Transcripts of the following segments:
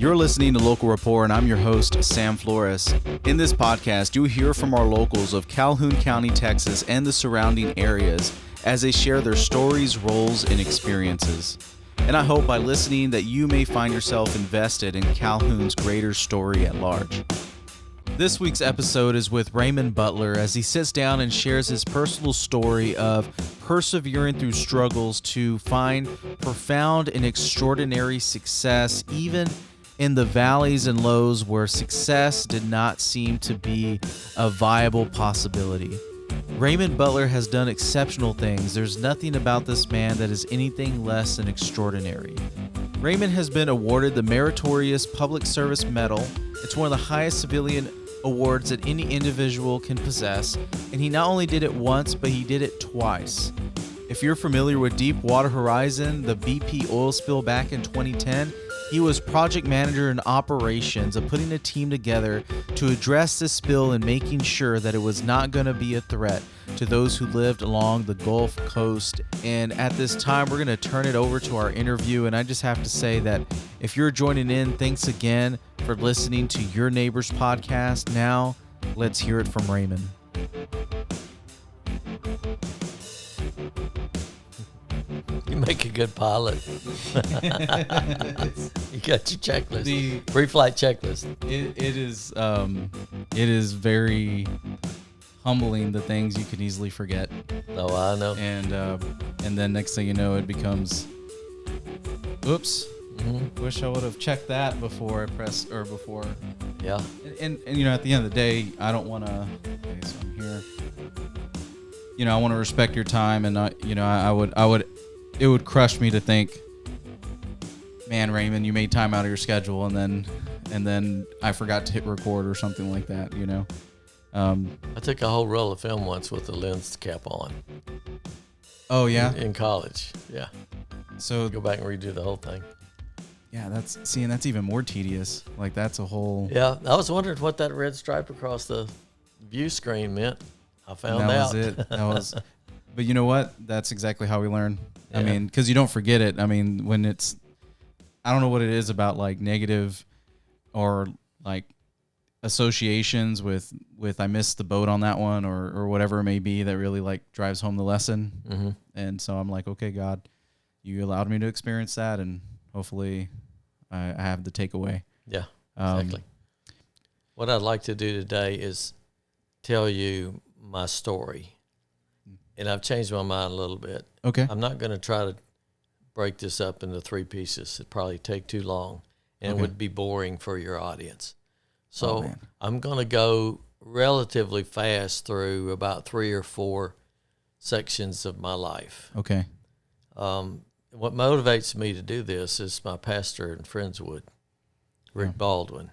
You're listening to Local Rapport, and I'm your host, Sam Flores. In this podcast, you'll hear from our locals of Calhoun County, Texas, and the surrounding areas as they share their stories, roles, and experiences. And I hope by listening that you may find yourself invested in Calhoun's greater story at large. This week's episode is with Raymond Butler as he sits down and shares his personal story of persevering through struggles to find profound and extraordinary success, even in the valleys and lows where success did not seem to be a viable possibility. Raymond Butler has done exceptional things. There's nothing about this man that is anything less than extraordinary. Raymond has been awarded the Meritorious Public Service Medal. It's one of the highest civilian awards that any individual can possess, and he not only did it once, but he did it twice. If you're familiar with Deepwater Horizon, the BP oil spill back in 2010, he was project manager in operations of putting a team together to address this spill and making sure that it was not going to be a threat to those who lived along the Gulf Coast. And at this time, we're going to turn it over to our interview. And I just have to say that if you're joining in, thanks again for listening to Your Neighbors podcast. Now, let's hear it from Raymond. You make a good pilot. You got your checklist, pre-flight checklist. It is very humbling, the things you can easily forget. Oh, I know. And then next thing you know, it becomes, oops. Mm-hmm. Wish I would have checked that before I pressed or before. Yeah. And you know, at the end of the day, I don't want to. Okay, so I'm here. You know, I want to respect your time, and I would. It would crush me to think, man, Raymond, you made time out of your schedule, and then I forgot to hit record or something like that. You know. I took a whole roll of film once with the lens cap on. Oh yeah. In college, yeah. So go back and redo the whole thing. Yeah, that's even more tedious. Like that's a whole. Yeah, I was wondering what that red stripe across the view screen meant. I found out. That was it. That was. But you know what? That's exactly how we learn. Yeah. I mean, because you don't forget it. I mean, when it's, I don't know what it is about like negative or like associations with I missed the boat on that one or whatever it may be that really like drives home the lesson. Mm-hmm. And so I'm like, okay, God, you allowed me to experience that, and hopefully I have the takeaway. Yeah, exactly. What I'd like to do today is tell you my story. And I've changed my mind a little bit. Okay. I'm not going to try to break this up into 3 pieces. It'd probably take too long, and It would be boring for your audience. So I'm going to go relatively fast through about 3 or 4 sections of my life. Okay. What motivates me to do this is my pastor in Friendswood, Rick Baldwin.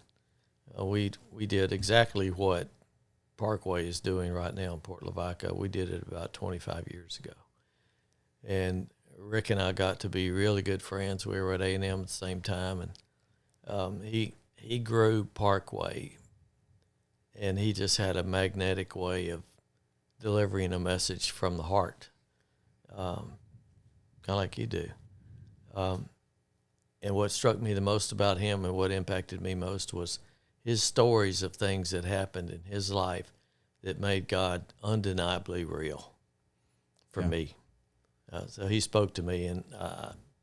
We did exactly what Parkway is doing right now in Port Lavaca. We did it about 25 years ago. And Rick and I got to be really good friends. We were at A&M at the same time, and he grew Parkway, and he just had a magnetic way of delivering a message from the heart, kind of like you do. And what struck me the most about him and what impacted me most was his stories of things that happened in his life that made God undeniably real for me. So he spoke to me, and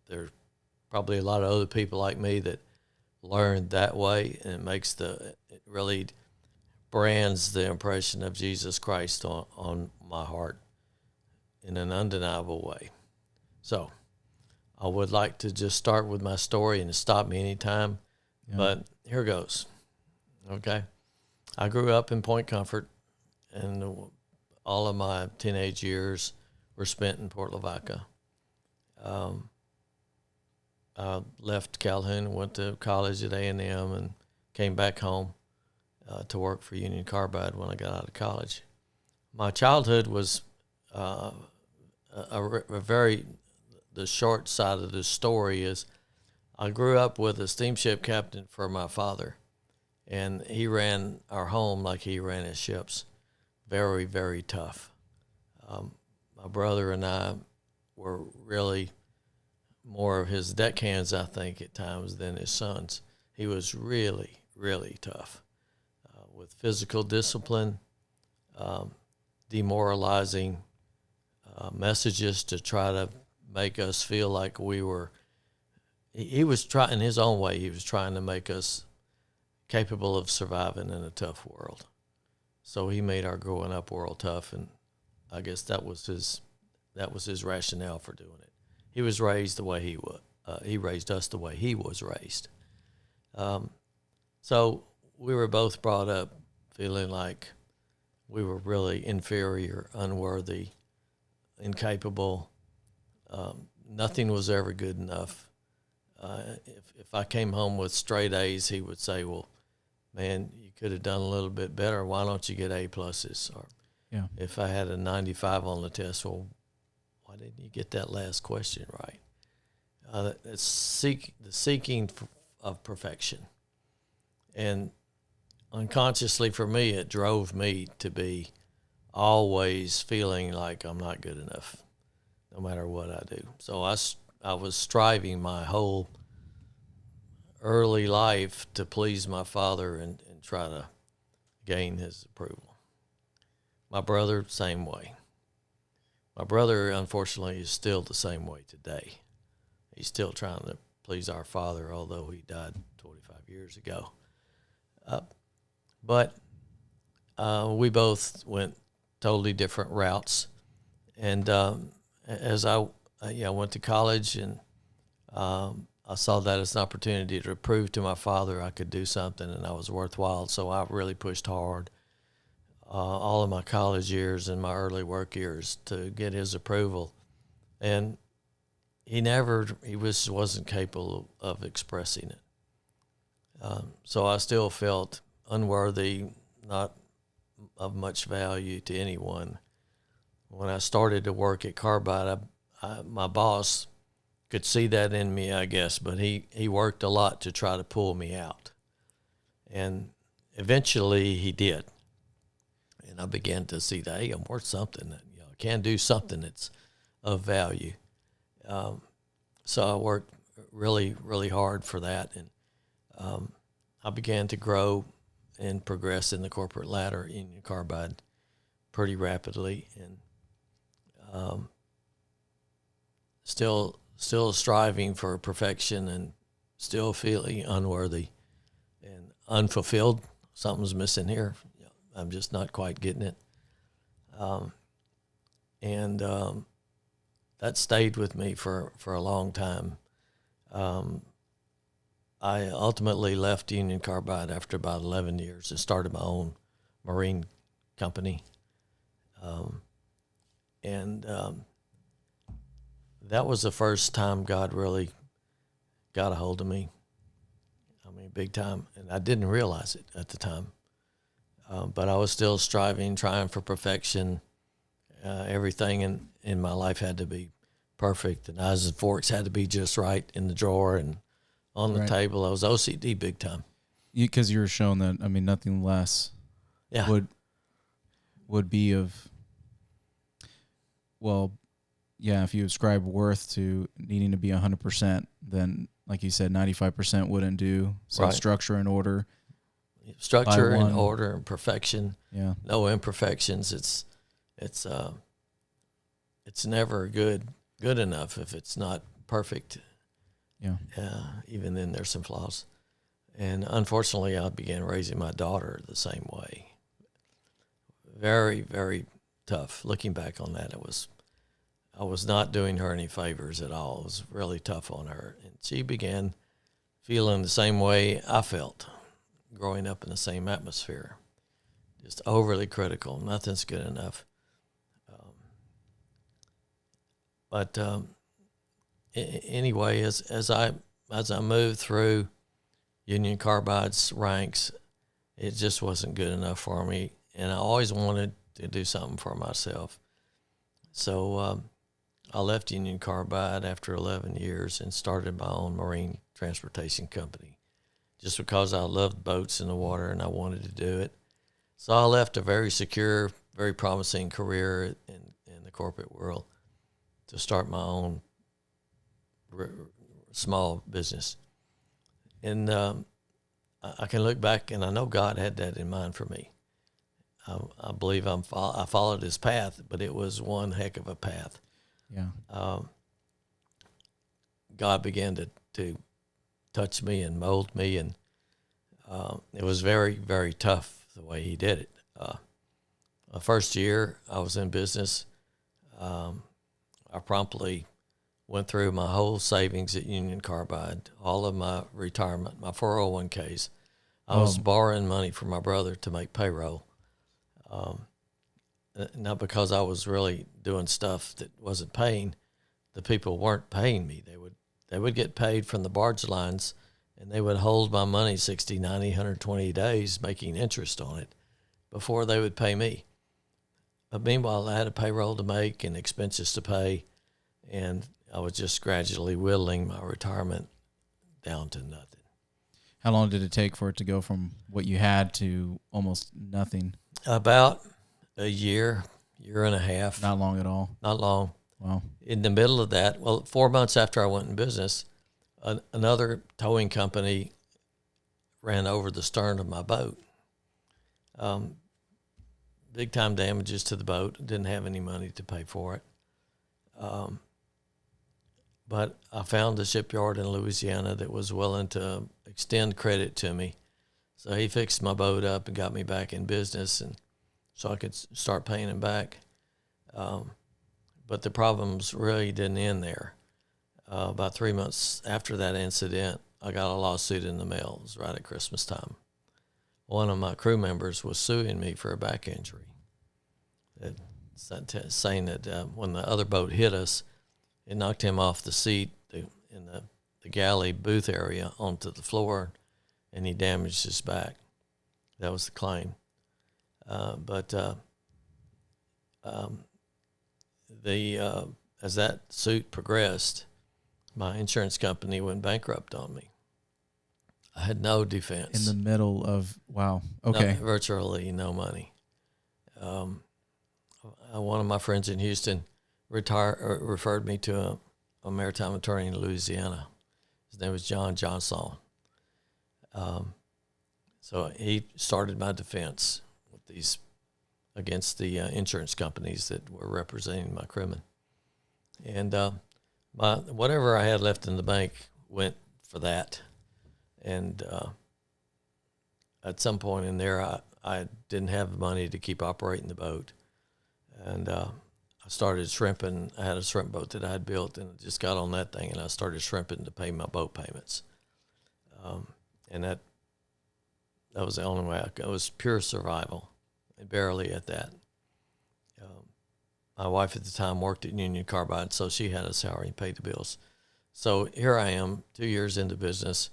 there's probably a lot of other people like me that learned that way, and it really brands the impression of Jesus Christ on my heart in an undeniable way. So I would like to just start with my story and stop me anytime, but here goes. Okay. I grew up in Point Comfort, and all of my teenage years were spent in Port Lavaca. I left Calhoun and went to college at A&M and came back home to work for Union Carbide when I got out of college. My childhood was the short side of the story is I grew up with a steamship captain for my father. And he ran our home like he ran his ships. Very, very tough. My brother and I were really more of his deckhands, I think, at times than his sons. he was really, really tough with physical discipline, demoralizing messages to try to make us feel like we were. He was trying, in his own way, he was trying to make us capable of surviving in a tough world. So he made our growing up world tough, and I guess that was his rationale for doing it. He was raised the way he was. He raised us the way he was raised. So we were both brought up feeling like we were really inferior, unworthy, incapable. Nothing was ever good enough. If I came home with straight A's, he would say, well, man, you could have done a little bit better. Why don't you get A pluses? Or if I had a 95 on the test, well, why didn't you get that last question right? It's the seeking of perfection. And unconsciously for me, it drove me to be always feeling like I'm not good enough, no matter what I do. So I was striving my whole early life to please my father and try to gain his approval. My brother, same way. My brother, unfortunately, is still the same way today. He's still trying to please our father, although he died 25 years ago. But we both went totally different routes. And as I went to college, and I saw that as an opportunity to prove to my father I could do something and I was worthwhile. So I really pushed hard all of my college years and my early work years to get his approval. And he wasn't capable of expressing it. So I still felt unworthy, not of much value to anyone. When I started to work at Carbide, my boss could see that in me, I guess, but he worked a lot to try to pull me out. And eventually he did. And I began to see that, hey, I'm worth something. I can do something that's of value. So I worked really, really hard for that. And I began to grow and progress in the corporate ladder in Union Carbide pretty rapidly. And still striving for perfection and still feeling unworthy and unfulfilled. Something's missing here. I'm just not quite getting it. And that stayed with me for a long time. I ultimately left Union Carbide after about 11 years and started my own marine company. And that was the first time God really got a hold of me. I mean, big time. And I didn't realize it at the time. But I was still striving, trying for perfection. Everything in my life had to be perfect. The knives and forks had to be just right in the drawer and on the table. I was OCD big time. Because you were shown that, I mean, nothing less would be of, well, yeah, if you ascribe worth to needing to be 100%, then, like you said, 95% wouldn't do. So structure and order. Structure and order and perfection. Yeah. No imperfections. It's never good enough if it's not perfect. Yeah. Even then there's some flaws. And unfortunately I began raising my daughter the same way. Very, very tough. Looking back on that, I was not doing her any favors at all. It was really tough on her. And she began feeling the same way I felt, growing up in the same atmosphere. Just overly critical. Nothing's good enough. But anyway, as I moved through Union Carbide's ranks, it just wasn't good enough for me. And I always wanted to do something for myself. So I left Union Carbide after 11 years and started my own marine transportation company just because I loved boats in the water and I wanted to do it. So I left a very secure, very promising career in the corporate world to start my own small business. And I can look back, and I know God had that in mind for me. I believe I followed his path, but it was one heck of a path. Yeah. God began to touch me and mold me, and it was very, very tough the way he did it. My first year I was in business, I promptly went through my whole savings at Union Carbide, all of my retirement, my 401ks. I was borrowing money from my brother to make payroll. Not because I was really doing stuff that wasn't paying. The people weren't paying me. They would get paid from the barge lines, and they would hold my money 60, 90, 120 days making interest on it before they would pay me. But meanwhile, I had a payroll to make and expenses to pay, and I was just gradually whittling my retirement down to nothing. How long did it take for it to go from what you had to almost nothing? About a year and a half. Not long at all. Not long. Wow. In the middle of that, 4 months after I went in business, another towing company ran over the stern of my boat. Big time damages to the boat. Didn't have any money to pay for it. But I found a shipyard in Louisiana that was willing to extend credit to me. So he fixed my boat up and got me back in business, and so I could start paying him back. But the problems really didn't end there. About 3 months after that incident, I got a lawsuit in the mail. It was right at Christmas time. One of my crew members was suing me for a back injury, saying that when the other boat hit us, it knocked him off the seat in the galley booth area onto the floor, and he damaged his back. That was the claim. As that suit progressed, my insurance company went bankrupt on me. I had no defense. In the middle of, wow, okay. Virtually no money. One of my friends in Houston referred me to a maritime attorney in Louisiana. His name was John Johnson. So he started my defense against the insurance companies that were representing my crewmen. And whatever I had left in the bank went for that. And at some point in there, I didn't have money to keep operating the boat. And I started shrimping. I had a shrimp boat that I had built, and I just got on that thing, and I started shrimping to pay my boat payments. And that was the only way. It was pure survival, and barely at that. My wife at the time worked at Union Carbide, so she had a salary and paid the bills. So here I am, 2 years into business,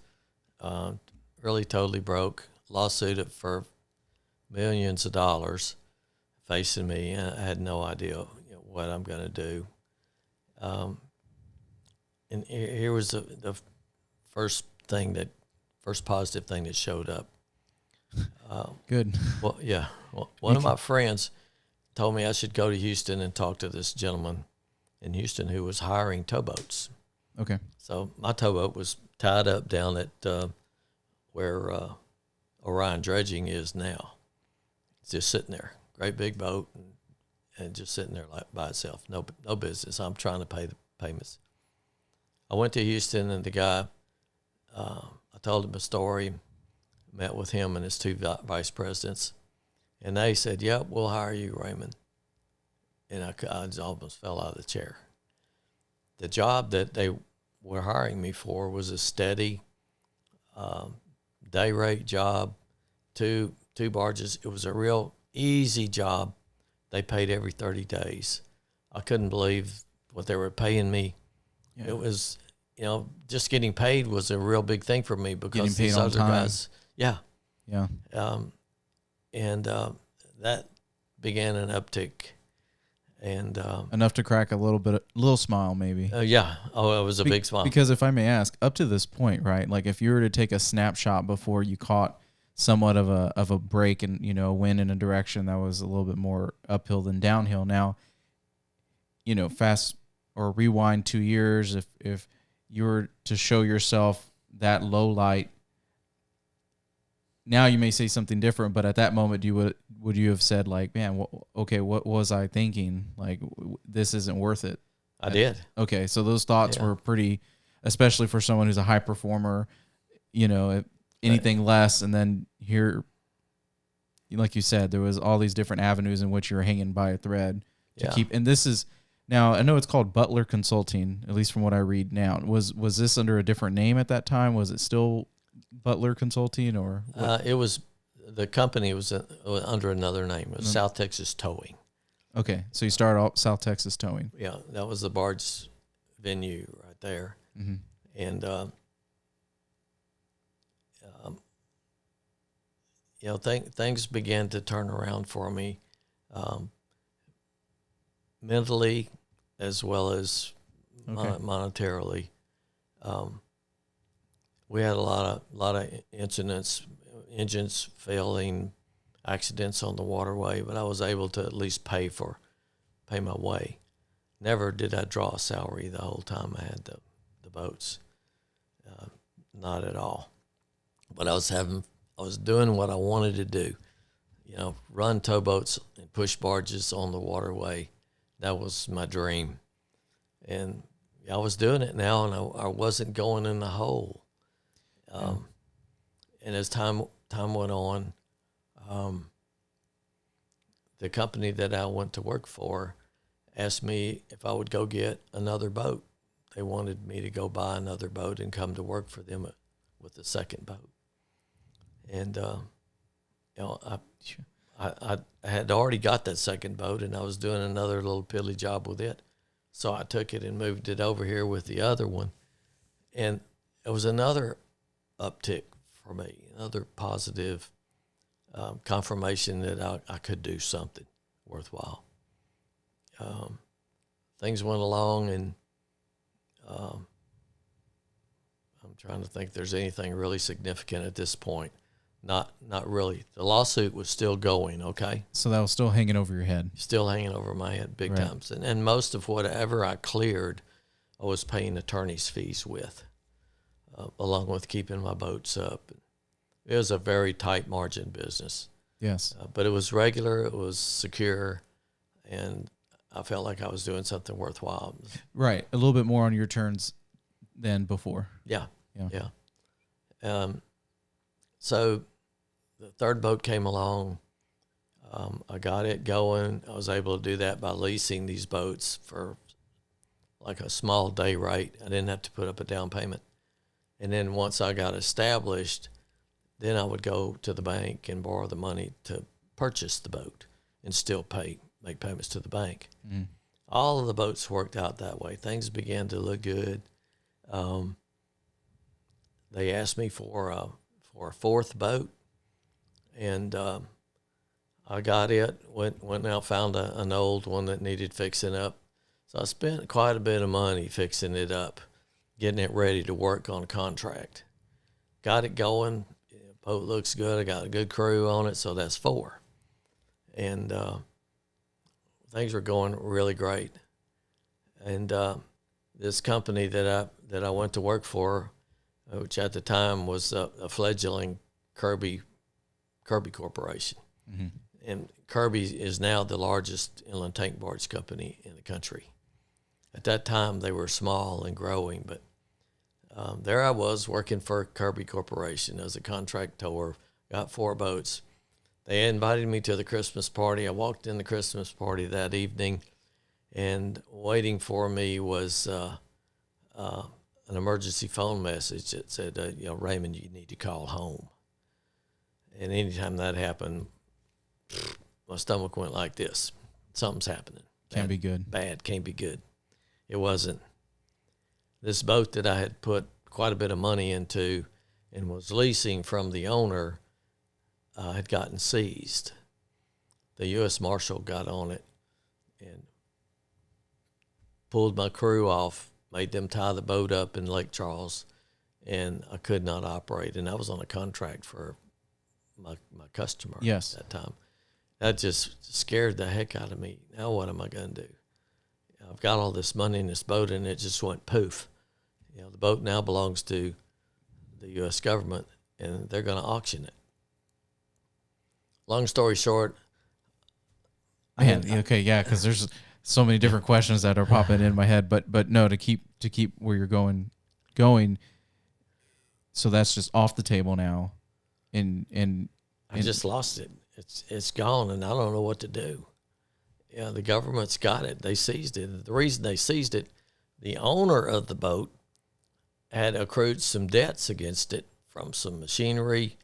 really totally broke, lawsuit for millions of dollars facing me, and I had no idea what I'm going to do. And here was the first positive thing that showed up. Good. Well, yeah. Well, one of my friends told me I should go to Houston and talk to this gentleman in Houston who was hiring towboats. Okay. So my towboat was tied up down at where Orion Dredging is now. It's just sitting there, great big boat, and just sitting there like by itself. No business. I'm trying to pay the payments. I went to Houston, and the guy, I told him a story, met with him and his two vice presidents, and they said, "Yep, we'll hire you, Raymond." And I almost fell out of the chair. The job that they were hiring me for was a steady day rate job, two barges. It was a real easy job. They paid every 30 days. I couldn't believe what they were paying me. Yeah. It was, just getting paid was a real big thing for me because these other guys, yeah. And that began an uptick, and enough to crack a little smile, maybe. Yeah. Oh, it was a big smile. Because if I may ask, up to this point, right? Like if you were to take a snapshot before you caught somewhat of a break and wind in a direction that was a little bit more uphill than downhill. Now, fast or rewind 2 years, if you were to show yourself that low light now you may say something different, but at that moment, would you have said like, man, what was I thinking? Like, this isn't worth it. I did. Okay, so those thoughts were pretty, especially for someone who's a high performer. Anything less, and then here, like you said, there was all these different avenues in which you're hanging by a thread to keep. And this is now, I know it's called Butler Consulting, at least from what I read now. Was this under a different name at that time? Was it still Butler Consulting, or it was, the company was under another name. It was South Texas Towing. Okay, so you started off South Texas Towing. Yeah, that was the barge venue right there. Mm-hmm. And things began to turn around for me, mentally as well as monetarily. We had a lot of incidents, engines failing, accidents on the waterway, but I was able to at least pay my way. Never did I draw a salary the whole time I had the boats, not at all. But I was doing what I wanted to do, run towboats and push barges on the waterway. That was my dream, and I was doing it now, and I wasn't going in the hole. And as time went on, the company that I went to work for asked me if I would go get another boat. They wanted me to go buy another boat and come to work for them with the second boat. And I had already got that second boat, and I was doing another little piddly job with it. So I took it and moved it over here with the other one, and it was another uptick for me, another positive confirmation that I could do something worthwhile. Things went along, and I'm trying to think if there's anything really significant at this point. Not really. The lawsuit was still going, okay? So that was still hanging over your head. Still hanging over my head big times. And most of whatever I cleared, I was paying attorney's fees with, along with keeping my boats up. It was a very tight margin business. Yes. But it was regular, it was secure, and I felt like I was doing something worthwhile. Right. A little bit more on your turns than before. Yeah. So the third boat came along. I got it going. I was able to do that by leasing these boats for like a small day rate. I didn't have to put up a down payment. And then once I got established, then I would go to the bank and borrow the money to purchase the boat and still make payments to the bank. Mm. All of the boats worked out that way. Things began to look good. They asked me for a fourth boat, and I got it, went out, found an old one that needed fixing up. So I spent quite a bit of money fixing it up, getting it ready to work on a contract. Got it going. Boat looks good. I got a good crew on it, so that's 4. And things were going really great. And this company that I went to work for, which at the time was a fledgling Kirby Corporation. Mm-hmm. And Kirby is now the largest inland tank barge company in the country. At that time, they were small and growing, but there I was working for Kirby Corporation as a contract tower, got 4 boats. They invited me to the Christmas party. I walked in the Christmas party that evening, and waiting for me was an emergency phone message that said, Raymond, you need to call home. And anytime that happened, my stomach went like this. Something's happening. Can't be good. Bad, can't be good. It wasn't. This boat that I had put quite a bit of money into and was leasing from the owner had gotten seized. The U.S. Marshal got on it and pulled my crew off, made them tie the boat up in Lake Charles, and I could not operate. And I was on a contract for my customer at that time. That just scared the heck out of me. Now what am I going to do? I've got all this money in this boat, and it just went poof. The boat now belongs to the U.S. government, and they're going to auction it. long story short. Okay, yeah, because there's so many different questions that are popping in my head. But no, to keep where you're going. So that's just off the table now. I just lost it. It's gone, and I don't know what to do. Yeah, the government's got it. They seized it. The reason they seized it, the owner of the boat had accrued some debts against it from some machinery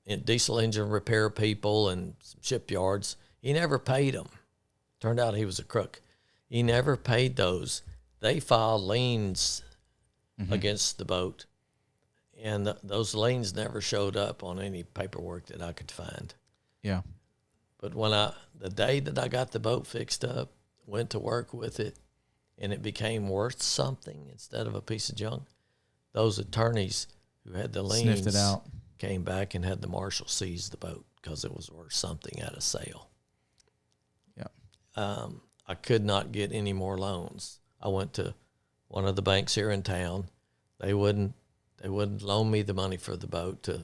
and diesel engine repair people and some shipyards. He never paid them. Turned out he was a crook. He never paid those. They filed liens against the boat, and those liens never showed up on any paperwork that I could find. Yeah. But the day that I got the boat fixed up, went to work with it, and it became worth something instead of a piece of junk, those attorneys who had the liens sniffed it out, came back and had the marshal seize the boat because it was worth something at a sale. Yeah. I could not get any more loans. I went to one of the banks here in town. They wouldn't loan me the money for the boat to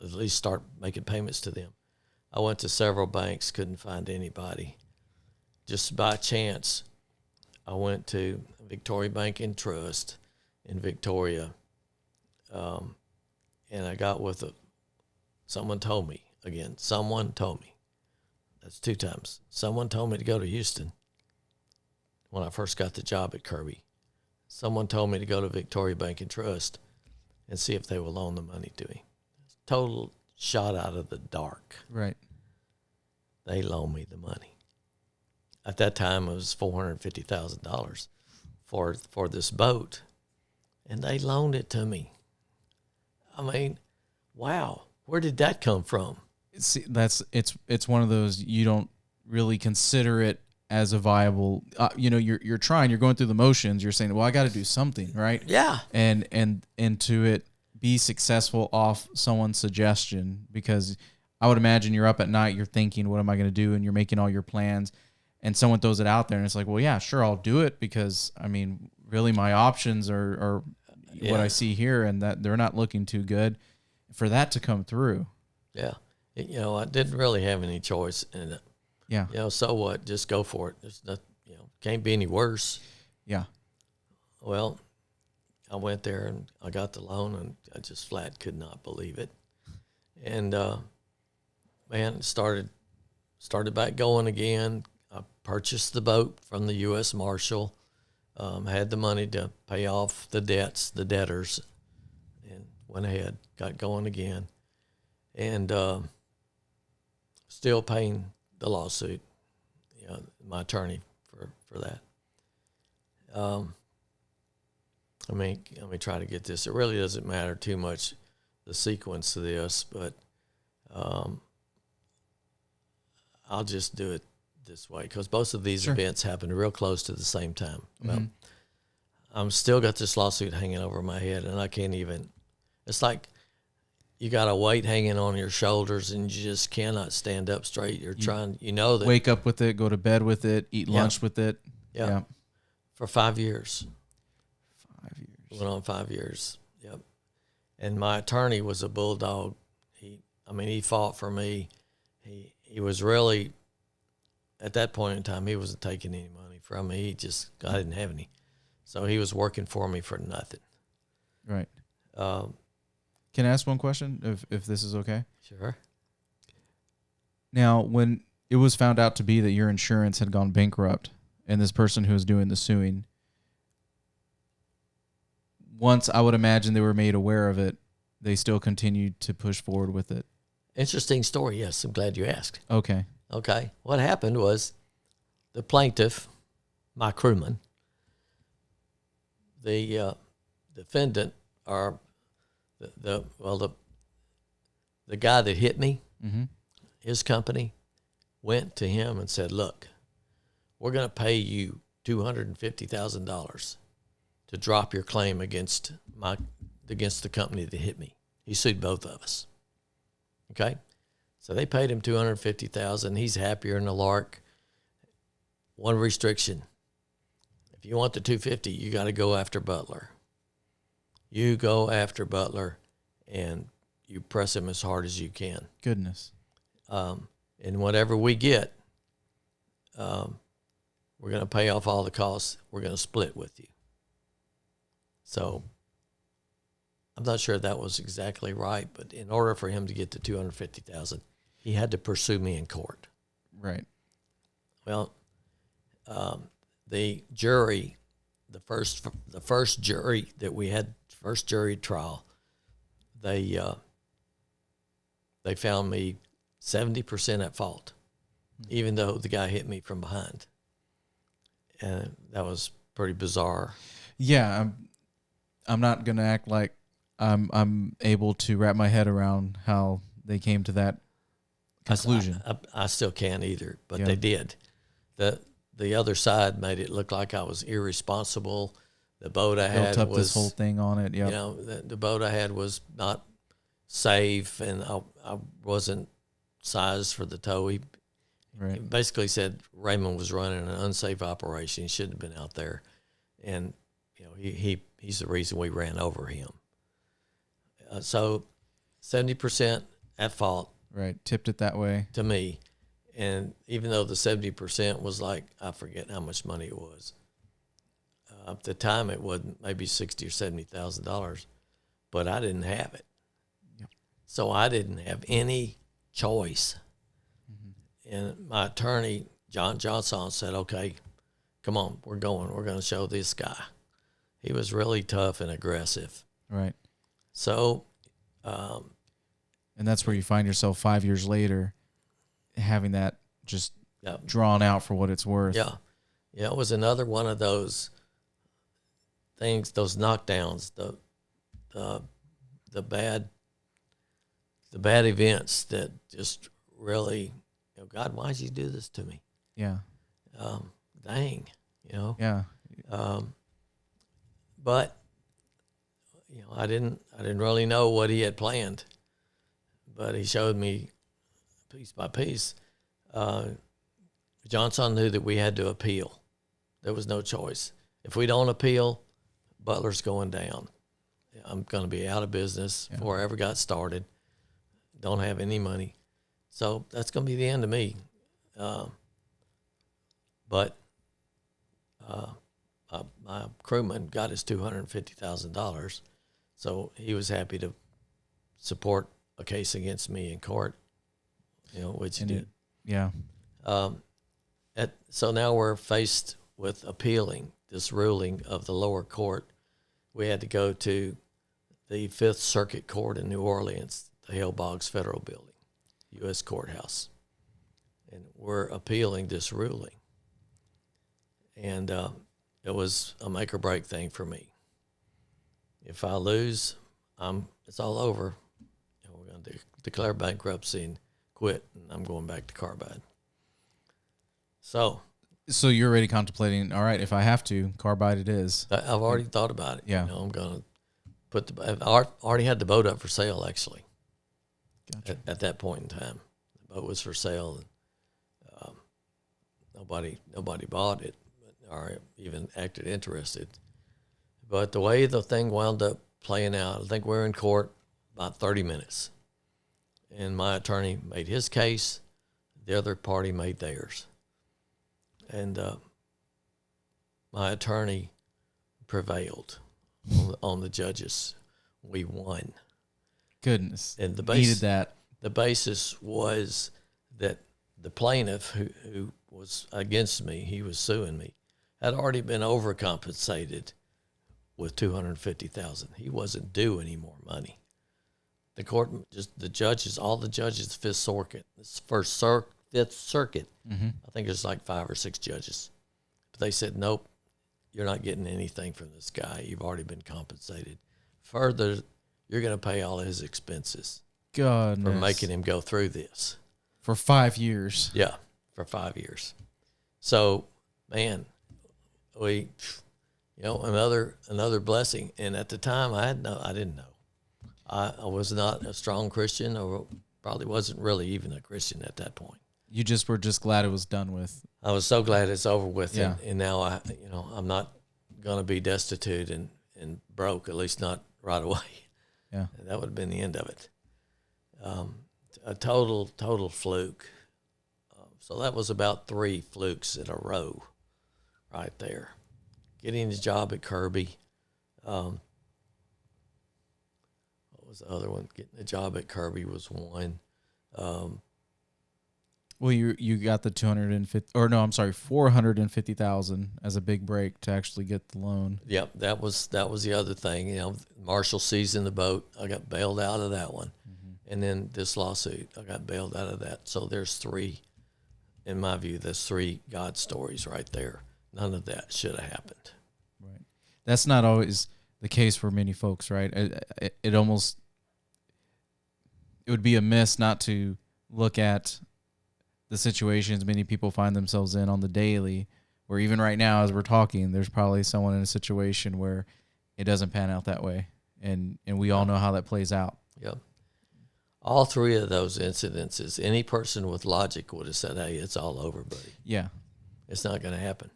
at least start making payments to them. I went to several banks, couldn't find anybody. Just by chance, I went to Victoria Bank and Trust in Victoria, and I got with someone told me, that's 2 times. Someone told me to go to Houston when I first got the job at Kirby. Someone told me to go to Victoria Bank and Trust and see if they will loan the money to me. Total shot out of the dark. Right. They loaned me the money. At that time, it was $450,000 for this boat, and they loaned it to me. I mean, wow, where did that come from? See, it's one of those, you don't really consider it as a viable. You're trying, you're going through the motions. You're saying, well, I got to do something, right? Yeah. And to it be successful off someone's suggestion, because I would imagine you're up at night, you're thinking, what am I going to do? And you're making all your plans, and someone throws it out there, and it's like, well, yeah, sure, I'll do it, because I mean, really, my options are what I see here, and that they're not looking too good for that to come through. Yeah. I didn't really have any choice in it. Yeah. So what? Just go for it. There's not, can't be any worse. Yeah. Well, I went there and I got the loan, and I just flat could not believe it. And man, started back going again. I purchased the boat from the U.S. Marshal, had the money to pay off the debtors, and went ahead, got going again, and still paying the lawsuit, my attorney for that. Let me try to get this. It really doesn't matter too much, the sequence of this, but I'll just do it this way, because both of these events happened real close to the same time. Well, I'm still got this lawsuit hanging over my head, and I can't even. It's like you got a weight hanging on your shoulders, and you just cannot stand up straight. You're trying, that. Wake up with it, go to bed with it, eat lunch with it. Yeah. For 5 years. 5 years. Went on 5 years. Yep. And my attorney was a bulldog. He fought for me. He was really, at that point in time, he wasn't taking any money from me. I didn't have any. So he was working for me for nothing. Right. Can I ask one question, if this is okay? Sure. Now, when it was found out to be that your insurance had gone bankrupt and this person who was doing the suing, once I would imagine they were made aware of it, they still continued to push forward with it. Interesting story. Yes, I'm glad you asked. Okay. What happened was the plaintiff, my crewman, the defendant, or the guy that hit me, his company went to him and said, look, we're going to pay you $250,000 to drop your claim against the company that hit me. He sued both of us. Okay? So they paid him $250,000. He's happier than a lark. One restriction. If you want the $250,000, you got to go after Butler. You go after Butler, and you press him as hard as you can. Goodness. And whatever we get, we're going to pay off all the costs. We're going to split with you. So I'm not sure that was exactly right, but in order for him to get to $250,000, he had to pursue me in court. Right. Well, the jury, the first jury that we had, first jury trial, they found me 70% at fault, even though the guy hit me from behind. And that was pretty bizarre. Yeah, I'm not gonna act like I'm able to wrap my head around how they came to that conclusion. I still can't either, but Yeah. they did. The other side made it look like I was irresponsible. The boat I had Built up was, this whole thing on it. Yeah. you know, the boat I had was not safe, and I wasn't sized for the tow. He Right. basically said Raymond was running an unsafe operation. He shouldn't have been out there, and you know he's the reason we ran over him. So 70% at fault. Right. Tipped it that way. To me. And even though the 70% was like, I forget how much money it was. At the time, it was maybe $60,000 or $70,000, but I didn't have it. Yep. So I didn't have any choice. Mm-hmm. And my attorney, John Johnson, said, okay, come on, we're going. We're going to show this guy. He was really tough and aggressive. Right. So. And that's where you find yourself 5 years later having that just Yep. drawn out for what it's worth. Yeah. Yeah, it was another one of those things, those knockdowns, the bad events that just really, you know, God, why'd you do this to me? Yeah. Dang, you know. Yeah. But you know, I didn't really know what he had planned, but he showed me piece by piece. Johnson knew that we had to appeal. There was no choice. If we don't appeal, Butler's going down. I'm going to be out of business before I ever got started. Don't have any money. So that's going to be the end of me. But my crewman got his $250,000, so he was happy to support a case against me in court, you know, which he did. Yeah. So now we're faced with appealing this ruling of the lower court. We had to go to the Fifth Circuit Court in New Orleans, the Hale Boggs Federal Building, U.S. Courthouse. And we're appealing this ruling. And it was a make or break thing for me. If I lose, it's all over. And we're going to declare bankruptcy and quit, and I'm going back to Carbide. So you're already contemplating, all right, if I have to, Carbide it is. I've already thought about it. Yeah. You know, I'm going to I already had the boat up for sale, actually. Gotcha. At that point in time. The boat was for sale, and nobody bought it or even acted interested. But the way the thing wound up playing out, I think we were in court about 30 minutes. And my attorney made his case. The other party made theirs. And my attorney prevailed on the judges. We won. Goodness. And needed that. The basis was that the plaintiff who was against me, he was suing me, had already been overcompensated with $250,000. He wasn't due any more money. The court, just the judges, all the judges, Fifth Circuit, Fifth Circuit. Mm-hmm. I think there's like 5 or 6 judges. But they said, nope, you're not getting anything from this guy. You've already been compensated. Further, you're going to pay all of his expenses for making him go through this. For 5 years. Yeah, for 5 years. So, man, we, you know, another blessing. And at the time, I didn't know. I was not a strong Christian, or probably wasn't really even a Christian at that point. You just were just glad it was done with. I was so glad it's over with, Yeah. and now I'm not going to be destitute and broke, at least not right away. Yeah. That would have been the end of it. a total fluke. So that was about 3 flukes in a row right there. Getting the job at Kirby. What was the other one? Getting the job at Kirby was one. Well, you got the 450,000 as a big break to actually get the loan. Yep, that was the other thing. You know, Marshall seizing the boat. I got bailed out of that one, and then this lawsuit, I got bailed out of that. So there's 3, in my view, there's 3 God stories right there. None of that should have happened. Right. That's not always the case for many folks, right? It would be amiss not to look at the situations many people find themselves in on the daily, where even right now as we're talking, there's probably someone in a situation where it doesn't pan out that way. And we all know how that plays out. Yep. All 3 of those incidences, any person with logic would have said, hey, it's all over, buddy. Yeah. It's not going to happen.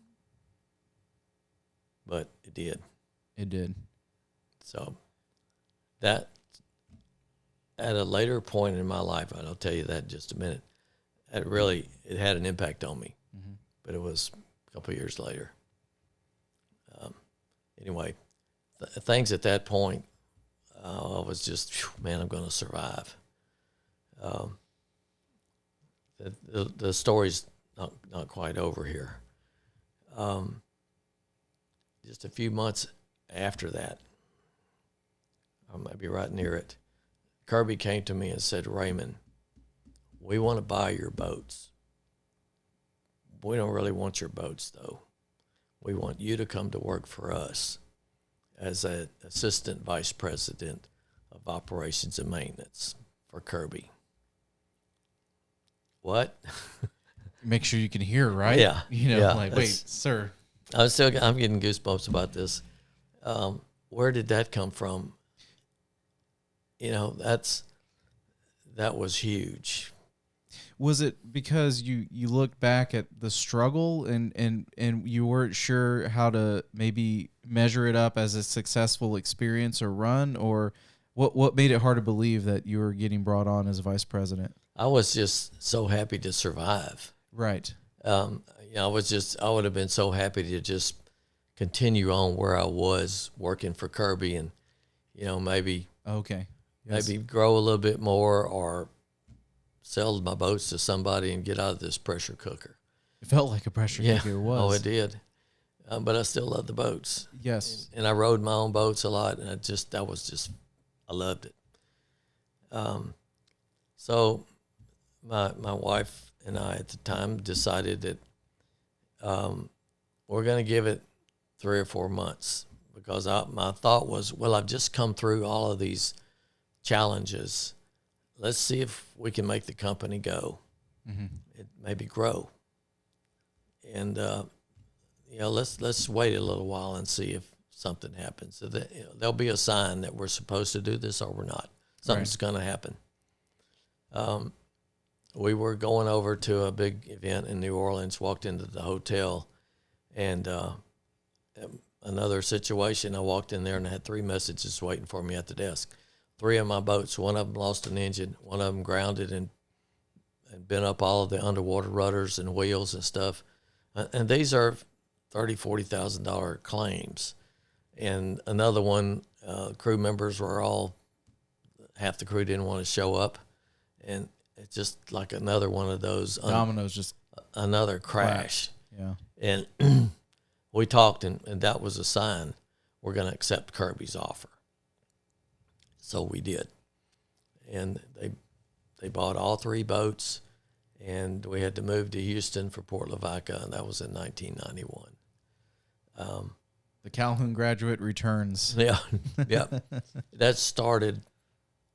But it did. It did. So that, at a later point in my life, and I'll tell you that in just a minute, it had an impact on me. But it was a couple of years later. Anyway, things at that point, I was just, man, I'm going to survive. The story's not quite over here. Just a few months after that, I might be right near it, Kirby came to me and said, Raymond, we want to buy your boats. We don't really want your boats, though. We want you to come to work for us as an assistant vice president of operations and maintenance for Kirby. What? Make sure you can hear, right? Yeah. Wait, sir. I'm getting goosebumps about this. Where did that come from? That was huge. Was it because you looked back at the struggle and you weren't sure how to maybe measure it up as a successful experience or run, or what made it hard to believe that you were getting brought on as vice president? I was just so happy to survive. Right. I would have been so happy to just continue on where I was working for Kirby and, maybe okay. Yes. Maybe grow a little bit more or sell my boats to somebody and get out of this pressure cooker. It felt like a pressure cooker. It was. Oh, it did. But I still love the boats. Yes. And I rode my own boats a lot, and I loved it. So my wife and I at the time decided that we're going to give it 3 or 4 months, because my thought was, well, I've just come through all of these challenges. Let's see if we can make the company go, and maybe grow. And let's wait a little while and see if something happens. So that, there'll be a sign that we're supposed to do this or we're not. Something's going to happen. We were going over to a big event in New Orleans, walked into the hotel, and another situation, I walked in there and I had 3 messages waiting for me at the desk. 3 of my boats, one of them lost an engine, one of them grounded and bent up all of the underwater rudders and wheels and stuff. And these are $30,000-$40,000 claims. And another one, crew members were half the crew didn't want to show up. And it's just like another one of those. Dominoes, just another crash. Yeah. And we talked, and that was a sign we're going to accept Kirby's offer. So we did. And they bought all 3 boats, and we had to move to Houston for Port Lavaca, and that was in 1991. The Calhoun graduate returns. Yeah. That started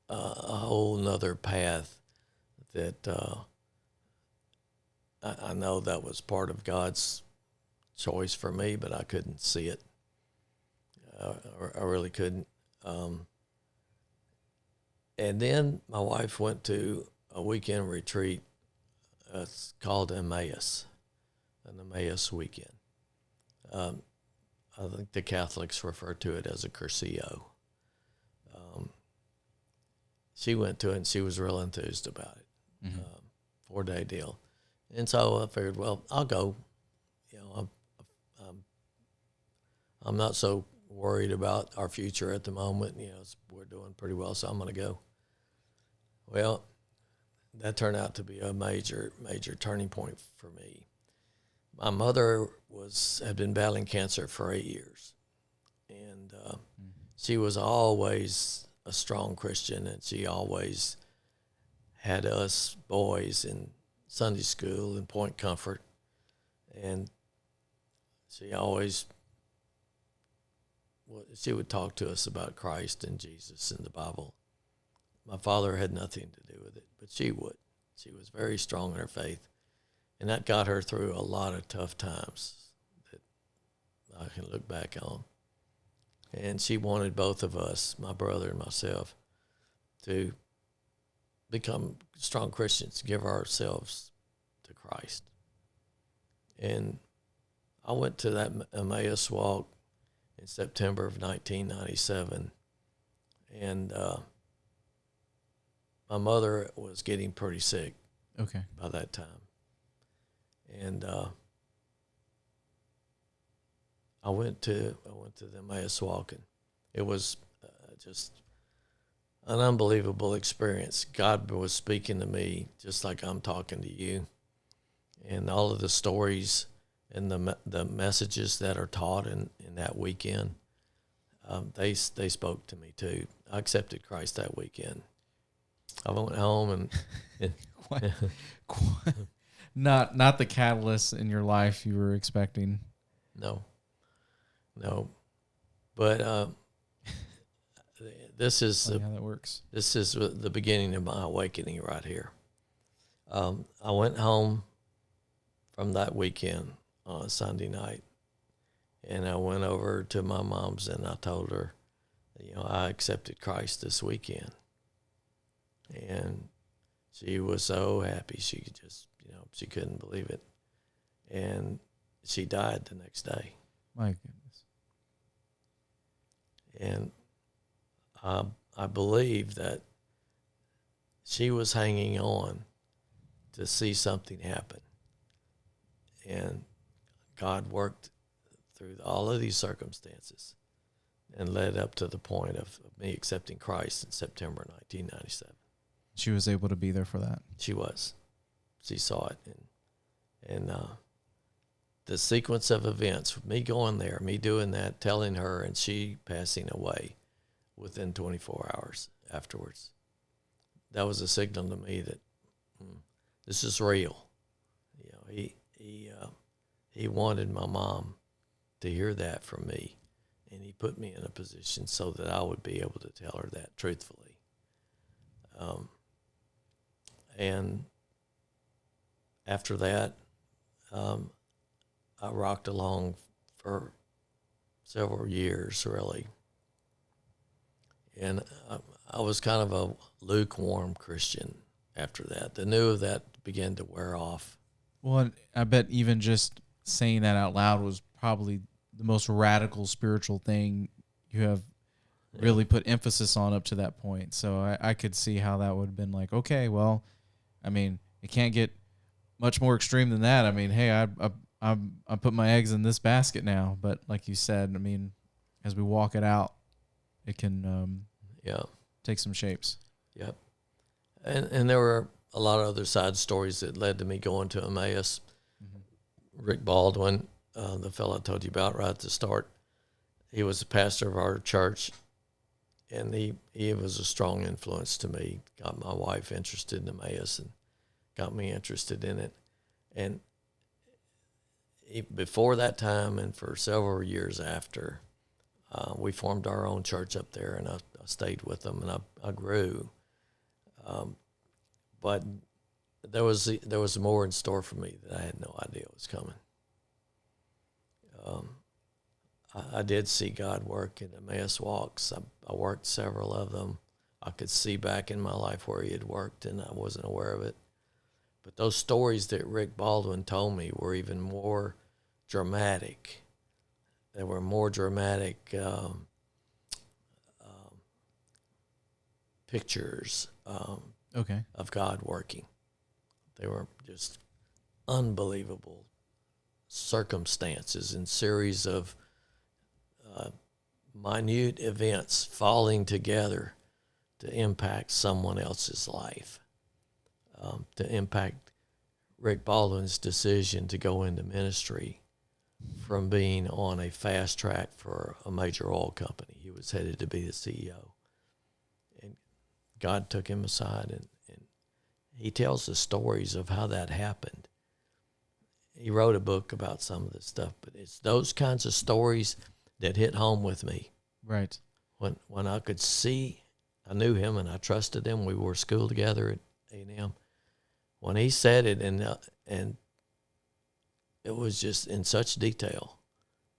a whole nother path that I know that was part of God's choice for me, but I couldn't see it. I really couldn't. And then my wife went to a weekend retreat. It's called Emmaus, an Emmaus weekend. I think the Catholics refer to it as a Cursillo. she went to it, and she was real enthused about it. Mm-hmm. 4-day deal. And so I figured, well, I'll go. You know, I'm not so worried about our future at the moment. You know, we're doing pretty well, so I'm going to go. Well, that turned out to be a major turning point for me. My mother had been battling cancer for 8 years, and she was always a strong Christian, and she always had us boys in Sunday school and Point Comfort, and she would talk to us about Christ and Jesus and the Bible. My father had nothing to do with it, but she would. She was very strong in her faith, and that got her through a lot of tough times that I can look back on. And she wanted both of us, my brother and myself, to become strong Christians, give ourselves to Christ. And I went to that Emmaus walk in September of 1997, and my mother was getting pretty sick by that time. And I went to the Emmaus walk, and it was just an unbelievable experience. God was speaking to me just like I'm talking to you, and all of the stories and the messages that are taught in that weekend, they spoke to me too. I accepted Christ that weekend. I went home and not the catalyst in your life you were expecting. No, but this is how that works. This is the beginning of my awakening right here. I went home from that weekend on Sunday night, and I went over to my mom's and I told her, I accepted Christ this weekend, and she was so happy. She could just, she couldn't believe it, and she died the next day. My goodness. And I believe that she was hanging on to see something happen. And God worked through all of these circumstances and led up to the point of me accepting Christ in September 1997. She was able to be there for that. She was. She saw it. And the sequence of events, me going there, me doing that, telling her, and she passing away within 24 hours afterwards, that was a signal to me that this is real. He wanted my mom to hear that from me, and he put me in a position so that I would be able to tell her that truthfully. And after that, I rocked along for several years, really. And I was kind of a lukewarm Christian after that. The new of that began to wear off. Well, I bet even just saying that out loud was probably the most radical spiritual thing you have really put emphasis on up to that point. So I could see how that would have been like, okay, well, I mean, it can't get much more extreme than that. I mean, hey, I put my eggs in this basket now. But like you said, I mean, as we walk it out, it can take some shapes. Yep. And there were a lot of other side stories that led to me going to Emmaus. Mm-hmm. Rick Baldwin, the fellow I told you about right at the start, he was the pastor of our church, and he was a strong influence to me. Got my wife interested in Emmaus and got me interested in it. And before that time and for several years after, we formed our own church up there, and I stayed with them, and I grew. But there was more in store for me that I had no idea was coming. I did see God work in Emmaus walks. I worked several of them. I could see back in my life where he had worked, and I wasn't aware of it. But those stories that Rick Baldwin told me were even more dramatic. They were more dramatic pictures Okay. of God working. They were just unbelievable circumstances and series of minute events falling together to impact someone else's life, to impact Rick Baldwin's decision to go into ministry from being on a fast track for a major oil company. He was headed to be the CEO. And God took him aside, and he tells the stories of how that happened. He wrote a book about some of this stuff, but it's those kinds of stories that hit home with me. Right. When I could see, I knew him and I trusted him. We were at school together at A&M. When he said it, and it was just in such detail,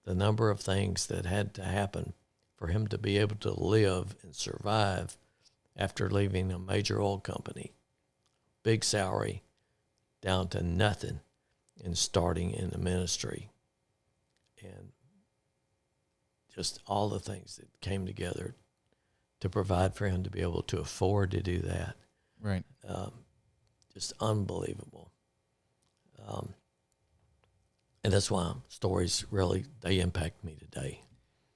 the number of things that had to happen for him to be able to live and survive after leaving a major oil company, big salary, down to nothing, and starting in the ministry. And just all the things that came together to provide for him to be able to afford to do that. Right. Just unbelievable. And that's why stories really, they impact me today.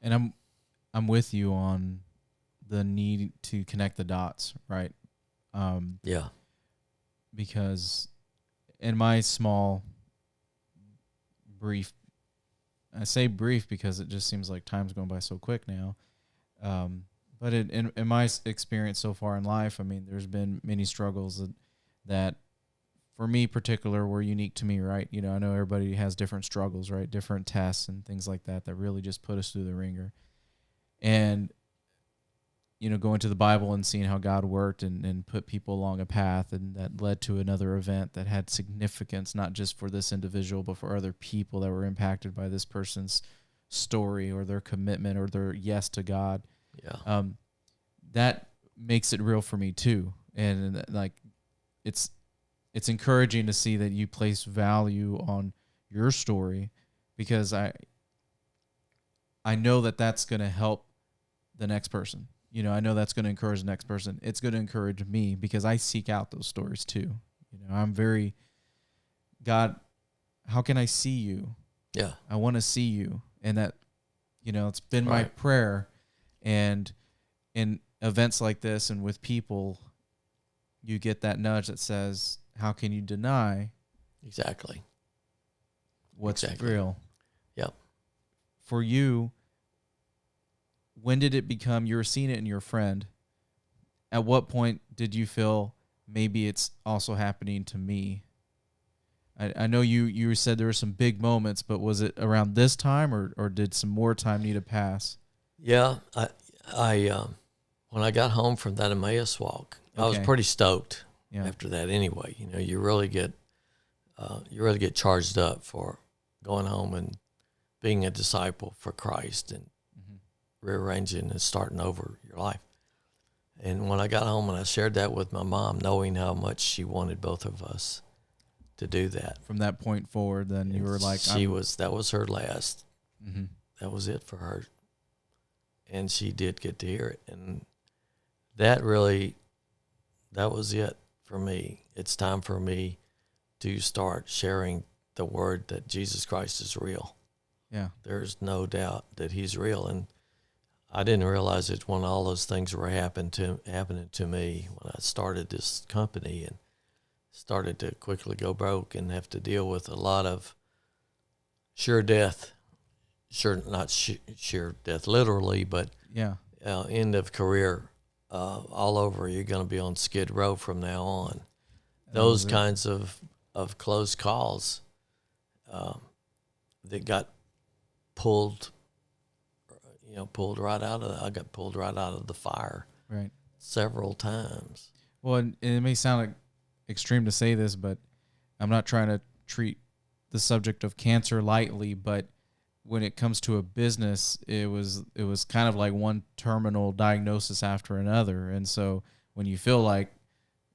And I'm with you on the need to connect the dots, right? Yeah. Because in my small, brief, I say brief because it just seems like time's going by so quick now. But in my experience so far in life, I mean, there's been many struggles that for me particular were unique to me, right? You know, I know everybody has different struggles, right? Different tests and things like that really just put us through the ringer. And, you know, going to the Bible and seeing how God worked and put people along a path, and that led to another event that had significance, not just for this individual, but for other people that were impacted by this person's story or their commitment or their yes to God. Yeah. That makes it real for me too. And like, it's encouraging to see that you place value on your story, because I know that that's going to help the next person. You know, I know that's going to encourage the next person. It's going to encourage me because I seek out those stories too. You know, I'm very, God, how can I see you? Yeah. I want to see you. And that, you know, it's been my Right. prayer. And in events like this and with people, you get that nudge that says, how can you deny Exactly. what's Exactly. real? Yep. For you, when did it become, you were seeing it in your friend, at what point did you feel maybe it's also happening to me? I know you said there were some big moments, but was it around this time or did some more time need to pass? Yeah. I when I got home from that Emmaus walk, I was pretty stoked after that anyway. You know, you really get charged up for going home and being a disciple for Christ and rearranging and starting over your life. And when I got home and I shared that with my mom, knowing how much she wanted both of us to do that. From that point forward, then you were like, that was her last. Mm-hmm. That was it for her. And she did get to hear it. And that was it for me. It's time for me to start sharing the word that Jesus Christ is real. Yeah. There's no doubt that he's real. And I didn't realize it when all those things were happening to me when I started this company and started to quickly go broke and have to deal with a lot of sure death. Not sure death literally, but end of career all over. You're going to be on Skid Row from now on. Those kinds of close calls that got pulled right out of. I got pulled right out of the fire, right, several times. Well, and it may sound like extreme to say this, but I'm not trying to treat the subject of cancer lightly, but when it comes to a business, it was kind of like one terminal diagnosis after another. And so when you feel like,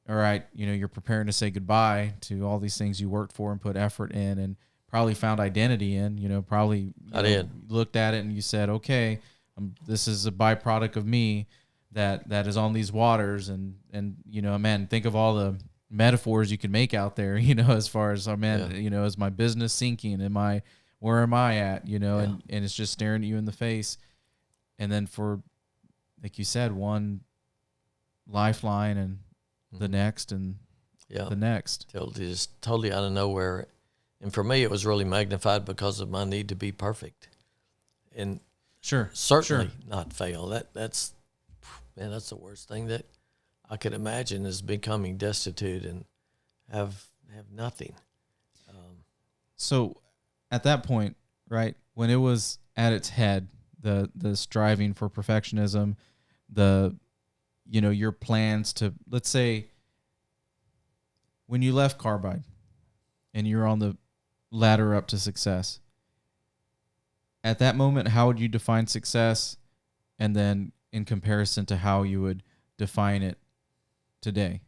all right, you know, you're preparing to say goodbye to all these things you worked for and put effort in and probably found identity in, you know, probably I did. Looked at it and you said, okay, this is a byproduct of me, that is on these waters, and man, think of all the metaphors you can make out there, as far as, oh man, is my business sinking? Where am I at? And it's just staring at you in the face. And then for, like you said, one lifeline and the next and the next. Totally out of nowhere. And for me, it was really magnified because of my need to be perfect. And certainly not fail. That's the worst thing that I could imagine, is becoming destitute and have nothing. So at that point, right, when it was at its head, the striving for perfectionism, your plans to, let's say, when you left Carbide and you're on the ladder up to success, at that moment, how would you define success? And then in comparison to how you would define it today?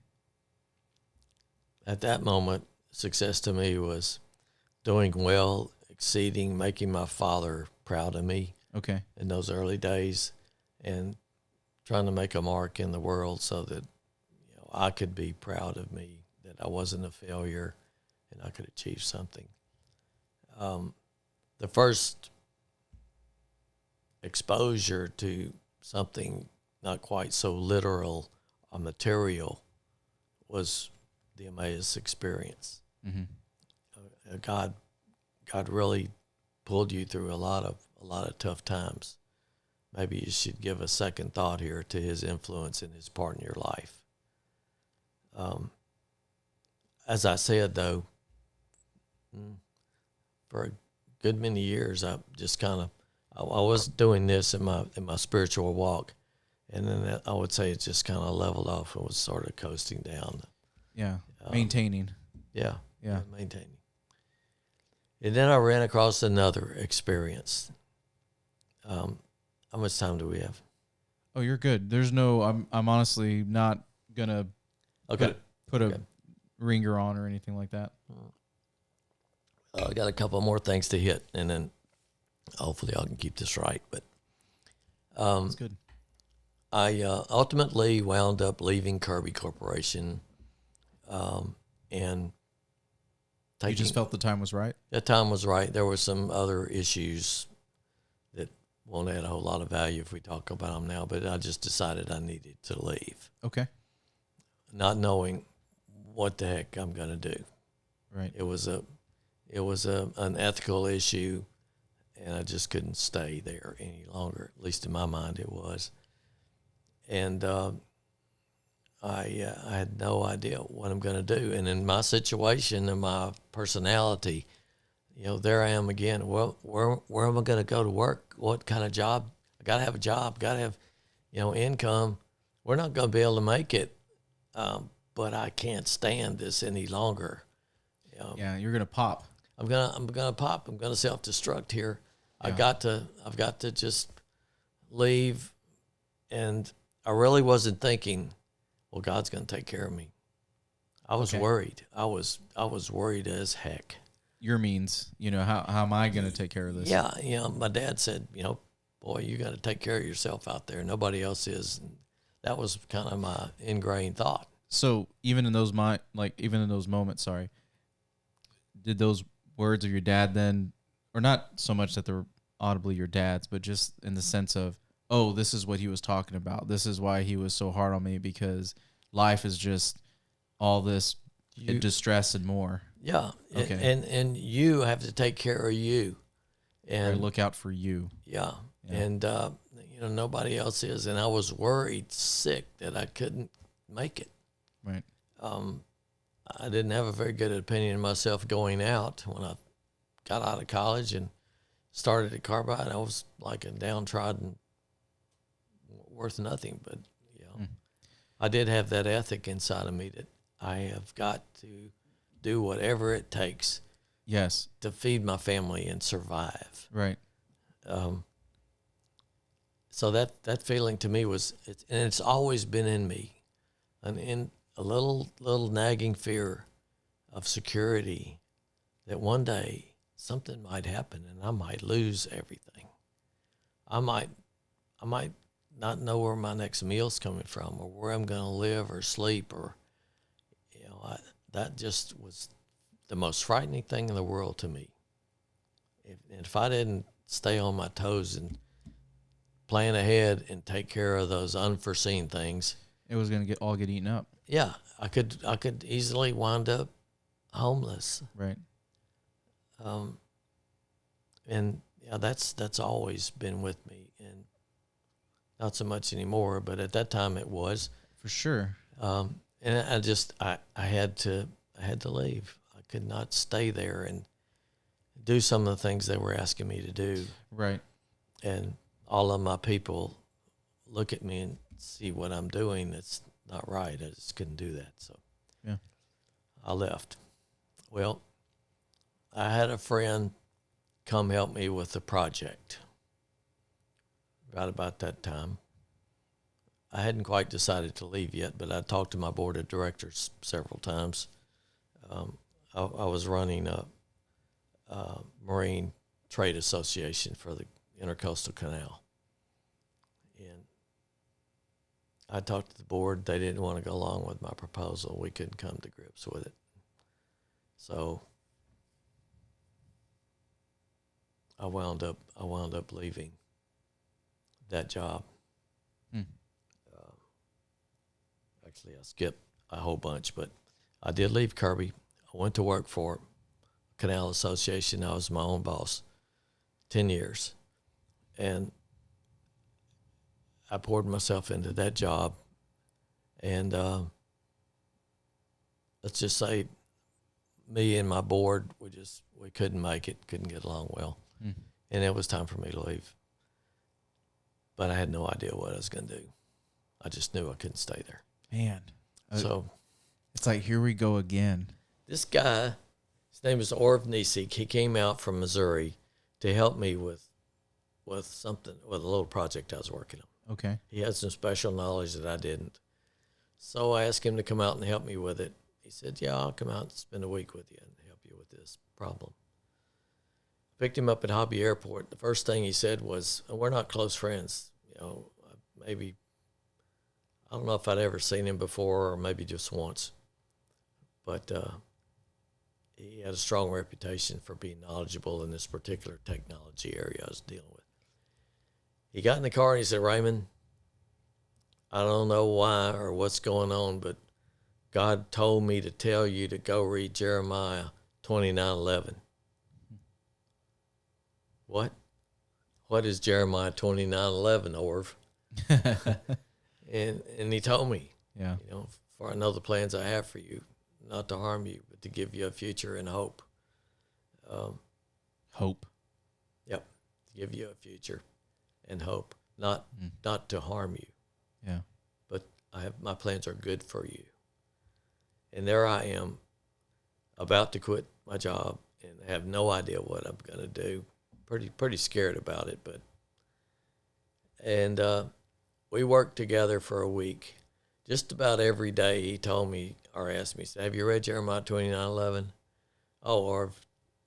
At that moment, success to me was doing well, exceeding, making my father proud of me. Okay. In those early days, and trying to make a mark in the world so that I could be proud of me, that I wasn't a failure, and I could achieve something. The first exposure to something not quite so literal or material was the Emmaus experience. Mm-hmm. God really pulled you through a lot of tough times. Maybe you should give a second thought here to his influence and his part in your life. As I said, though, for a good many years, I just I was doing this in my spiritual walk, and then I would say it just kind of leveled off and was sort of coasting down. Yeah, maintaining. Yeah, maintaining. And then I ran across another experience. How much time do we have? Oh, you're good. There's no. I'm honestly not gonna put a ringer on or anything like that. I got a couple more things to hit, and then hopefully I can keep this right. But that's good. I ultimately wound up leaving Kirby Corporation, and you just felt the time was right? The time was right. There were some other issues that won't add a whole lot of value if we talk about them now, but I just decided I needed to leave. Okay. Not knowing what the heck I'm going to do. Right. It was an ethical issue, and I just couldn't stay there any longer. At least in my mind, it was. And I had no idea what I'm going to do. And in my situation and my personality, there I am again. Well, where am I going to go to work? What kind of job? I got to have a job. Got to have, income. We're not going to be able to make it, but I can't stand this any longer. Yeah, you're going to pop. I'm gonna pop. I'm gonna self-destruct here. Yeah. I've got to just leave, and I really wasn't thinking, well, God's gonna take care of me. I was worried. I was worried as heck. Your means, how am I gonna take care of this? Yeah, my dad said, boy, you got to take care of yourself out there. Nobody else is. And that was kind of my ingrained thought. So even in those moments, did those words of your dad then, or not so much that they're audibly your dad's, but just in the sense of, oh, this is what he was talking about. This is why he was so hard on me, because life is just all this distress and more. Yeah. Okay. And you have to take care of you. And look out for you. Yeah. And, nobody else is. And I was worried sick that I couldn't make it. Right. I didn't have a very good opinion of myself going out. When I got out of college and started at Carbide, I was like a downtrodden, worth nothing. But, I did have that ethic inside of me that I have got to do whatever it takes. Yes. To feed my family and survive. Right. So that feeling to me it's always been in me, and in a little nagging fear of security that one day something might happen and I might lose everything. I might not know where my next meal's coming from or where I'm going to live or sleep or, that just was the most frightening thing in the world to me. If I didn't stay on my toes and plan ahead and take care of those unforeseen things, it was going to get eaten up. Yeah, I could easily wind up homeless. Right. And that's always been with me, and not so much anymore, but at that time it was. For sure. And I had to leave. I could not stay there and do some of the things they were asking me to do. Right. And all of my people look at me and see what I'm doing. It's not right. I just couldn't do that. So yeah, I left. Well, I had a friend come help me with the project right about that time. I hadn't quite decided to leave yet, but I talked to my board of directors several times. I was running a Marine Trade Association for the Intercoastal Canal. And I talked to the board. They didn't want to go along with my proposal. We couldn't come to grips with it. So I wound up leaving that job. Actually, I skipped a whole bunch, but I did leave Kirby. I went to work for Canal Association. I was my own boss, 10 years. And I poured myself into that job. And let's just say me and my board, we couldn't make it, couldn't get along well. And it was time for me to leave. But I had no idea what I was going to do. I just knew I couldn't stay there. Man. So it's like, here we go again. This guy, his name is Orv Nisik. He came out from Missouri to help me with a little project I was working on. Okay. He had some special knowledge that I didn't. So I asked him to come out and help me with it. He said, yeah, I'll come out and spend a week with you and help you with this problem. Picked him up at Hobby Airport. The first thing he said was, we're not close friends. Maybe, I don't know if I'd ever seen him before or maybe just once. But he had a strong reputation for being knowledgeable in this particular technology area I was dealing with. He got in the car and he said, Raymond, I don't know why or what's going on, but God told me to tell you to go read Jeremiah 29:11. What? What is Jeremiah 29:11, Orv? and he told me, yeah, for I know the plans I have for you, not to harm you, but to give you a future and hope. Hope. Yep, to give you a future and hope, not to harm you. Yeah. But my plans are good for you. And there I am, about to quit my job and have no idea what I'm going to do. Pretty scared about it, and we worked together for a week. Just about every day he told me or asked me, have you read Jeremiah 29:11? Oh, or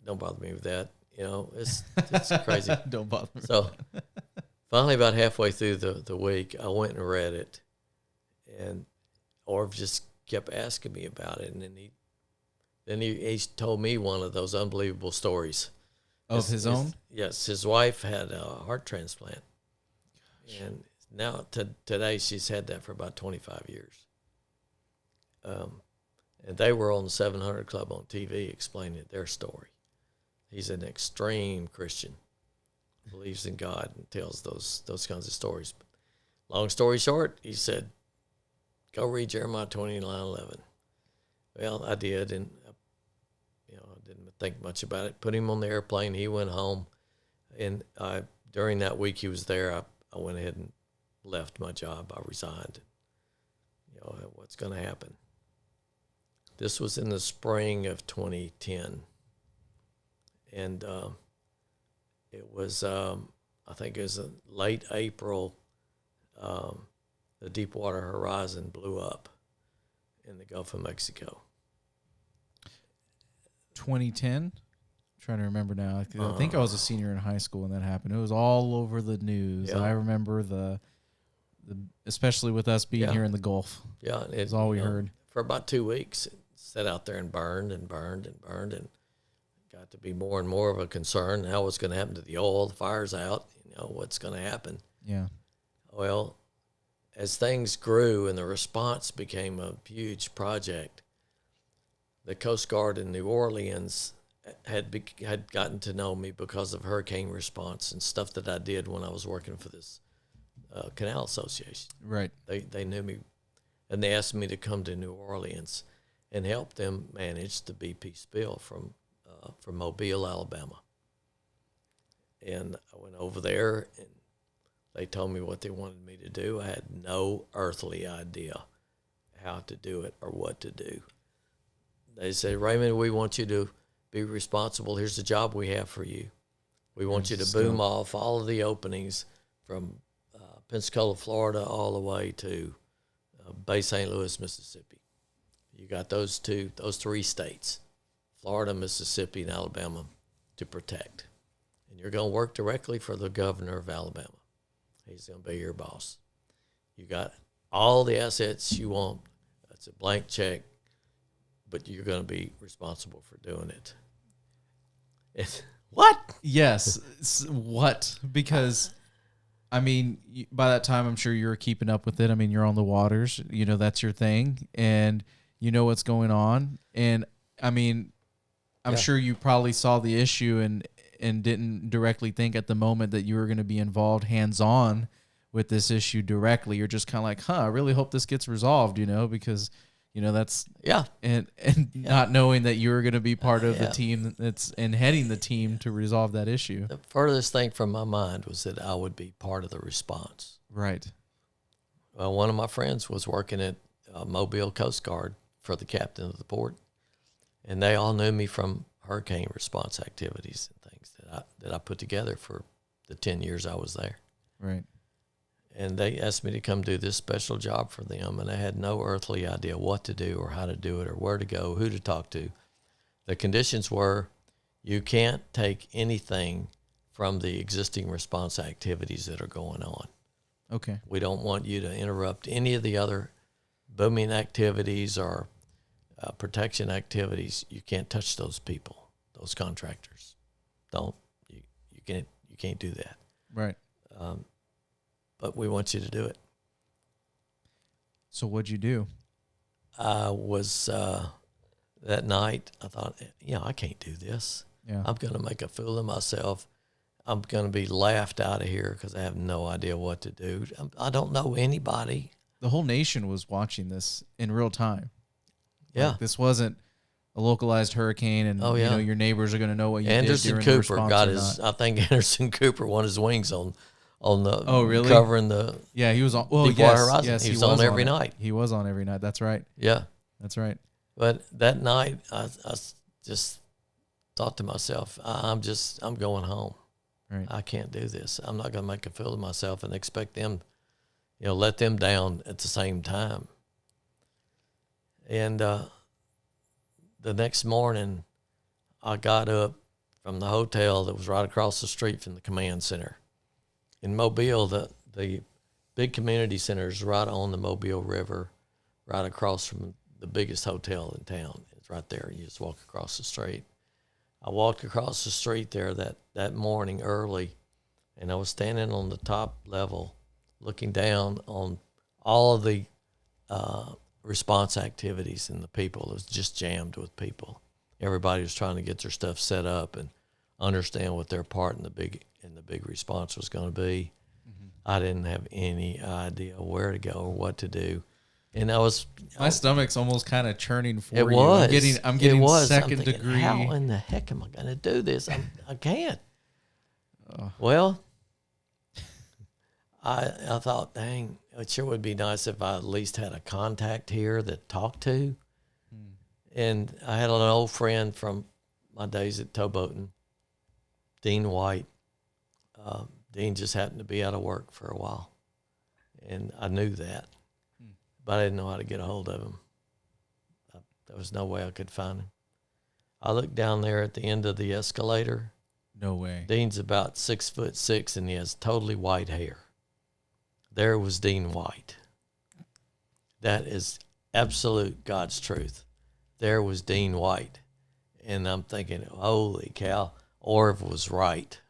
don't bother me with that. It's crazy. Don't bother me. So finally, about halfway through the week, I went and read it, and Orv just kept asking me about it, and then he told me one of those unbelievable stories. Of his own? Yes, his wife had a heart transplant, and now today she's had that for about 25 years. And they were on the 700 Club on TV explaining their story. He's an extreme Christian, believes in God, and tells those kinds of stories. But long story short, he said, go read Jeremiah 29:11. Well, I did, and I didn't think much about it. Put him on the airplane. He went home, and during that week he was there, I went ahead and left my job. I resigned. What's going to happen? This was in the spring of 2010, and it was, I think it was late April, the Deepwater Horizon blew up in the Gulf of Mexico. 2010? I'm trying to remember now. I think I was a senior in high school when that happened. It was all over the news. Yeah. I remember the especially with us being here in the Gulf. Yeah, it's all we heard. For about 2 weeks, it sat out there and burned and burned and burned, and got to be more and more of a concern. Now what's going to happen to the oil? The fire's out. What's going to happen? Yeah. Well, as things grew and the response became a huge project, the Coast Guard in New Orleans had gotten to know me because of hurricane response and stuff that I did when I was working for this Canal Association. Right. They knew me, and they asked me to come to New Orleans and help them manage the BP spill from Mobile, Alabama. And I went over there, and they told me what they wanted me to do. I had no earthly idea how to do it or what to do. They said, Raymond, we want you to be responsible. Here's the job we have for you. We want you to boom off all of the openings from Pensacola, Florida, all the way to Bay St. Louis, Mississippi. You got those three states, Florida, Mississippi, and Alabama, to protect. And you're going to work directly for the governor of Alabama. He's going to be your boss. You got all the assets you want. That's a blank check, but you're going to be responsible for doing it. What? Yes. What? Because, I mean, by that time, I'm sure you're keeping up with it. I mean, you're on the waters. That's your thing. And you know what's going on. And, I mean, I'm sure you probably saw the issue and didn't directly think at the moment that you were going to be involved hands-on with this issue directly. You're just kind of like, I really hope this gets resolved, because, that's... Yeah. And not knowing that you were going to be part of the team and heading the team to resolve that issue. The furthest thing from my mind was that I would be part of the response. Right. Well, one of my friends was working at Mobile Coast Guard for the captain of the port, and they all knew me from hurricane response activities and things that I put together for the 10 years I was there. Right. And they asked me to come do this special job for them, and I had no earthly idea what to do or how to do it or where to go, who to talk to. The conditions were you can't take anything from the existing response activities that are going on. Okay. We don't want you to interrupt any of the other booming activities or protection activities. You can't touch those people, those contractors. You can't do that. Right. But we want you to do it. So what'd you do? I was that night. I thought, I can't do this. Yeah. I'm going to make a fool of myself. I'm going to be laughed out of here because I have no idea what to do. I don't know anybody. The whole nation was watching this in real time. Yeah. Like, this wasn't a localized hurricane, and your neighbors are going to know what you did during the response. I think Anderson Cooper won his wings on the really? Covering the he was on Deepwater Horizon. Yes, he was on every night. He was on every night. That's right. Yeah. That's right. But that night I just thought to myself, I'm going home. Right. I can't do this. I'm not going to make a fool of myself and expect them, let them down at the same time. And the next morning, I got up from the hotel that was right across the street from the command center. In Mobile, the big community center is right on the Mobile River, right across from the biggest hotel in town. It's right there. You just walk across the street. I walked across the street there that morning early, and I was standing on the top level looking down on all of the response activities and the people. It was just jammed with people. Everybody was trying to get their stuff set up and understand what their part in the big response was going to be. Mm-hmm. I didn't have any idea where to go or what to do. And I was... My stomach's almost kind of churning for you. Was. I'm getting second I'm thinking, degree. How in the heck am I going to do this? I can't. Well, I thought, dang, it sure would be nice if I at least had a contact here that talked to. And I had an old friend from my days at towboating, Dean White. Dean just happened to be out of work for a while, and I knew that, but I didn't know how to get a hold of him. There was no way I could find him. I looked down there at the end of the escalator. No way. Dean's about 6'6", and he has totally white hair. there was Dean White. That is absolute God's truth. There was Dean White. And I'm thinking, holy cow, Orv was right.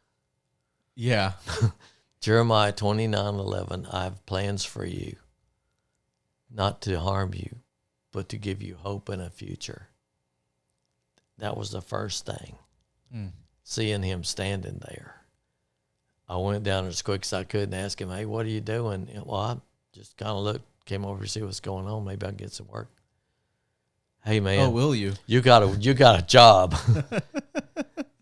Yeah. Jeremiah 29:11, I have plans for you, not to harm you, but to give you hope and a future. That was the first thing. Seeing him standing there. I went down as quick as I could and asked him, hey, what are you doing? Well, I just kind of looked, came over to see what's going on. Maybe I can get some work. Hey, man. Oh, will you? You got a job.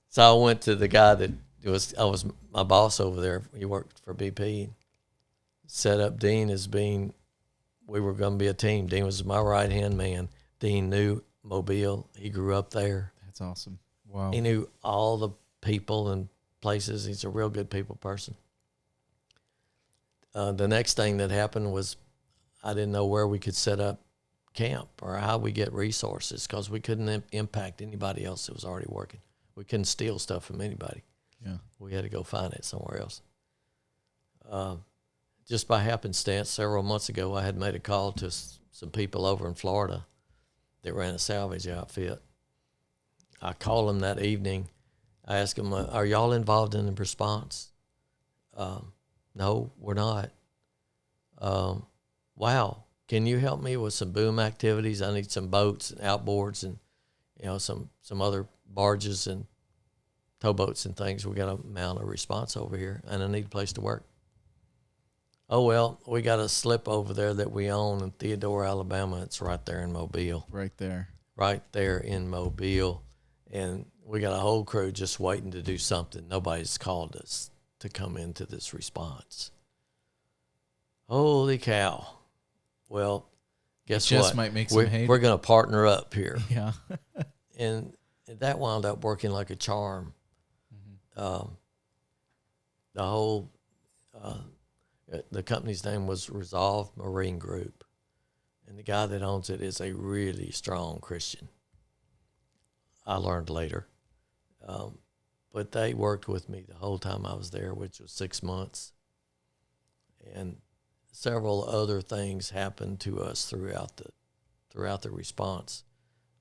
So I went to the guy that was my boss over there. He worked for BP. Set up Dean as being, we were going to be a team. Dean was my right-hand man. Dean knew Mobile. He grew up there. That's awesome. Wow. He knew all the people and places. He's a real good people person. The next thing that happened was I didn't know where we could set up camp or how we get resources because we couldn't impact anybody else that was already working. We couldn't steal stuff from anybody. Yeah. We had to go find it somewhere else. Just by happenstance, several months ago, I had made a call to some people over in Florida that ran a salvage outfit. I called them that evening. I asked them, are y'all involved in the response? No, we're not. Wow. Can you help me with some boom activities? I need some boats and outboards and, some other barges and towboats and things. We got to mount a response over here, and I need a place to work. Oh, well, we got a slip over there that we own in Theodore, Alabama. It's right there in Mobile. Right there. Right there in Mobile. And we got a whole crew just waiting to do something. Nobody's called us to come into this response. Holy cow. Well, guess what? Just might make some hay. We're going to partner up here. Yeah. And that wound up working like a charm. The whole, the company's name was Resolve Marine Group. And the guy that owns it is a really strong Christian. I learned later. But they worked with me the whole time I was there, which was 6 months. And several other things happened to us throughout the response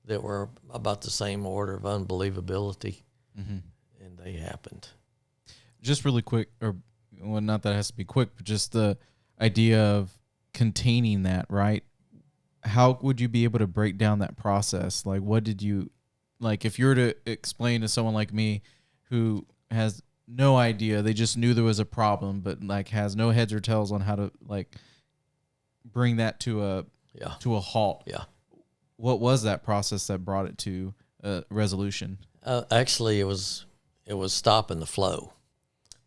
that were about the same order of unbelievability, and they happened. Just really quick, or well, not that it has to be quick, but just the idea of containing that, right? How would you be able to break down that process? Like, what did you, like, if you were to explain to someone like me who has no idea, they just knew there was a problem, but like has no heads or tails on how to like bring that to a halt. Yeah. What was that process that brought it to resolution? Actually, it was stopping the flow,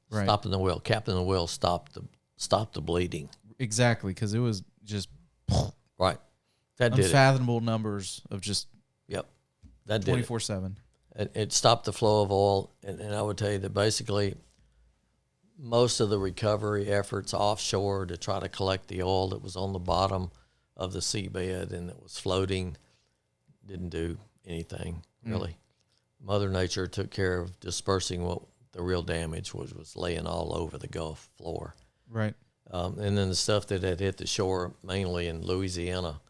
right. Stopping the wheel, capping the wheel, stop the bleeding. Exactly, because it was just right. That did unfathomable numbers of just that 24/7. It stopped the flow of oil, and I would tell you that basically most of the recovery efforts offshore to try to collect the oil that was on the bottom of the seabed and that was floating didn't do anything, really. Mother Nature took care of dispersing what the real damage was laying all over the Gulf floor. Right. And then the stuff that had hit the shore, mainly in Louisiana,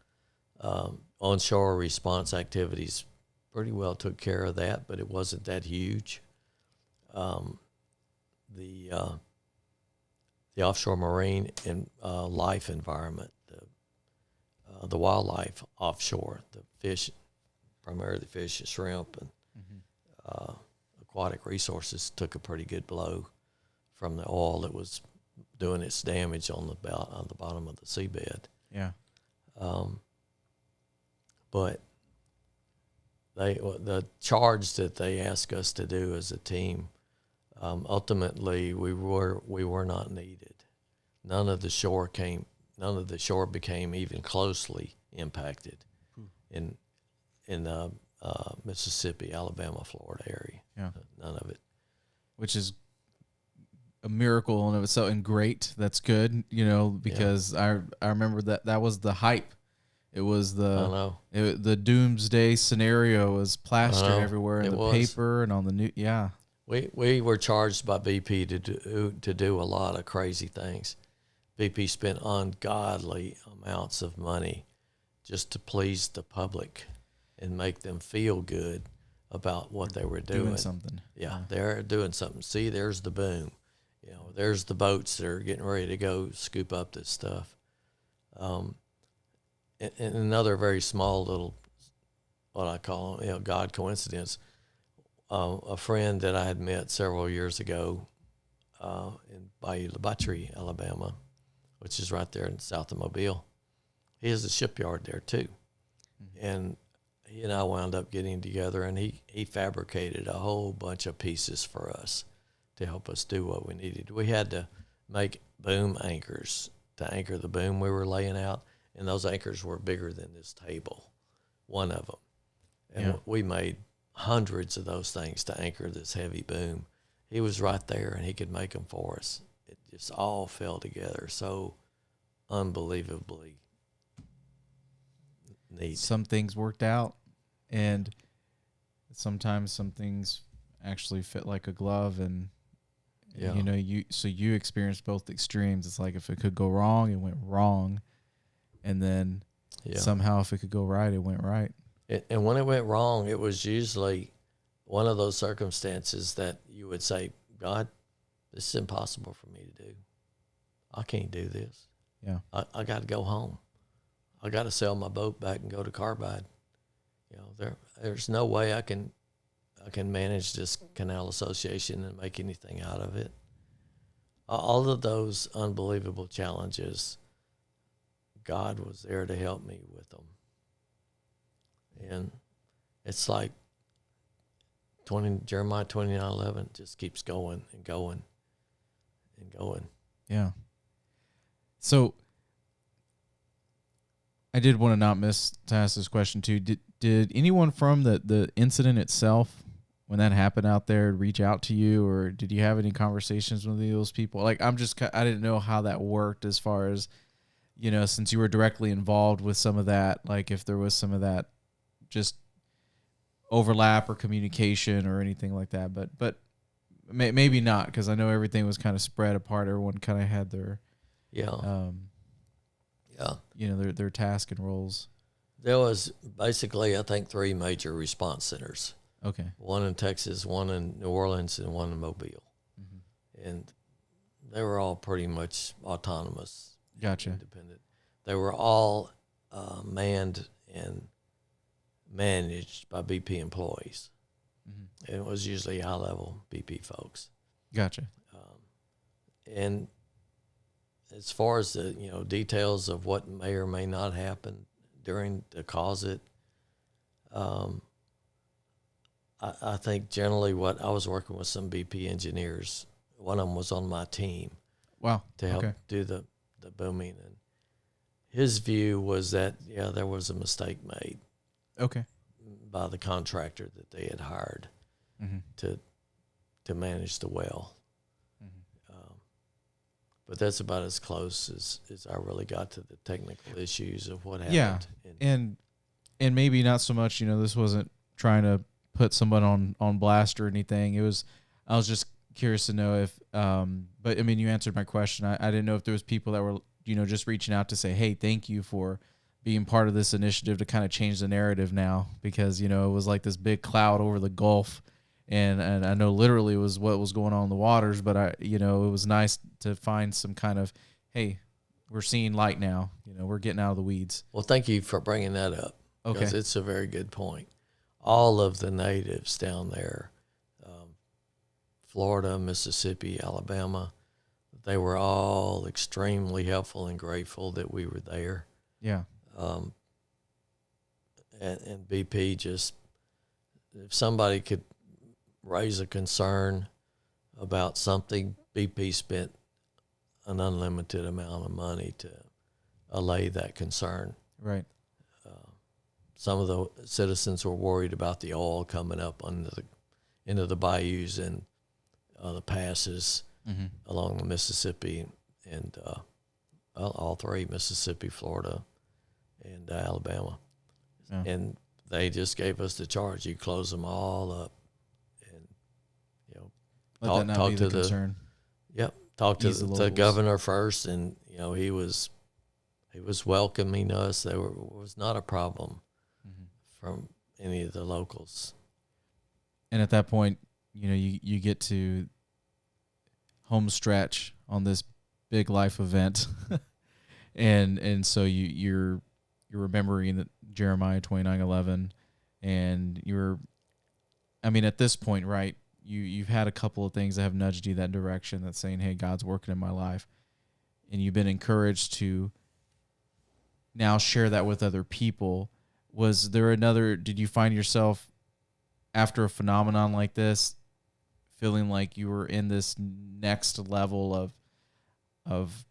onshore response activities pretty well took care of that, but it wasn't that huge. The offshore marine and life environment, the wildlife offshore, the fish, primarily fish and shrimp, and aquatic resources took a pretty good blow from the oil that was doing its damage on the bottom of the seabed. Yeah. But the charge that they asked us to do as a team, ultimately we were not needed. None of the shore became even closely impacted in Mississippi, Alabama, Florida area. Yeah. None of it. Which is a miracle in of itself, and great. That's good, because I remember that was the hype. It was the doomsday scenario was plastered everywhere in the paper and on the news. Yeah. We were charged by BP to do a lot of crazy things, BP spent ungodly amounts of money just to please the public and make them feel good about what they were doing. Something. Yeah, they're doing something. See, there's the boom. There's the boats that are getting ready to go scoop up this stuff. And another very small little, what I call, God coincidence. A friend that I had met several years ago in Bayou La Batre, Alabama, which is right there in south of Mobile. He has a shipyard there too. Mm-hmm. And he and I wound up getting together, and he fabricated a whole bunch of pieces for us to help us do what we needed. We had to make boom anchors to anchor the boom we were laying out, and those anchors were bigger than this table, one of them. And we made hundreds of those things to anchor this heavy boom. He was right there, and he could make them for us. It just all fell together so unbelievably neat. Some things worked out, and sometimes some things actually fit like a glove. And you experienced both extremes. It's like if it could go wrong, it went wrong, and then somehow if it could go right, it went right. And when it went wrong, it was usually one of those circumstances that you would say, God, this is impossible for me to do. I can't do this. Yeah, I got to go home. I got to sell my boat back and go to Carbide. There's no way I can manage this canal association and make anything out of it. All of those unbelievable challenges, God was there to help me with them. And it's like Jeremiah 29:11 just keeps going and going and going. Yeah. So I did want to not miss to ask this question too. Did anyone from the incident itself, when that happened out there, reach out to you, or did you have any conversations with those people? Like, I didn't know how that worked as far as, since you were directly involved with some of that, like if there was some of that just overlap or communication or anything like that, but maybe not, because I know everything was kind of spread apart. Everyone kind of had their their task and roles. There was basically, I think, 3 major response centers. Okay. One in Texas, one in New Orleans, and one in Mobile. Mm-hmm. And they were all pretty much autonomous. Gotcha. Independent. They were all manned and managed by BP employees. Mm-hmm. And it was usually high-level BP folks. Gotcha. And as far as the details of what may or may not happen during the cause it, I think generally what I was working with some BP engineers. One of them was on my team. Wow. To help do the booming, and his view was that there was a mistake made. Okay. By the contractor that they had hired to manage the well. Mm-hmm. But that's about as close as I really got to the technical issues of what happened. Yeah, and maybe not so much, this wasn't trying to put someone on blast or anything. I was just curious to know if, but I mean, you answered my question. I didn't know if there was people that were, just reaching out to say, hey, thank you for being part of this initiative to kind of change the narrative now, because, it was like this big cloud over the Gulf, and I know literally it was what was going on in the waters, but it was nice to find some kind of, hey, we're seeing light now, we're getting out of the weeds. Well, thank you for bringing that up. Okay. Because it's a very good point. All of the natives down there, Florida, Mississippi, Alabama, they were all extremely helpful and grateful that we were there. Yeah. And BP just, if somebody could raise a concern about something, BP spent an unlimited amount of money to allay that concern. Right. Some of the citizens were worried about the oil coming up into the bayous and the passes along the Mississippi, and all 3, Mississippi, Florida, and Alabama. Yeah. And they just gave us the charge. You close them all up, and talk to the concern. Yep. Talk to the governor first, and he was welcoming us. There was not a problem from any of the locals. And at that point, you get to home stretch on this big life event, and so you're remembering that Jeremiah 29:11, and at this point, right? You've had a couple of things that have nudged you that direction, that's saying, "Hey, God's working in my life," and you've been encouraged to now share that with other people. Was there did you find yourself after a phenomenon like this feeling like you were in this next level of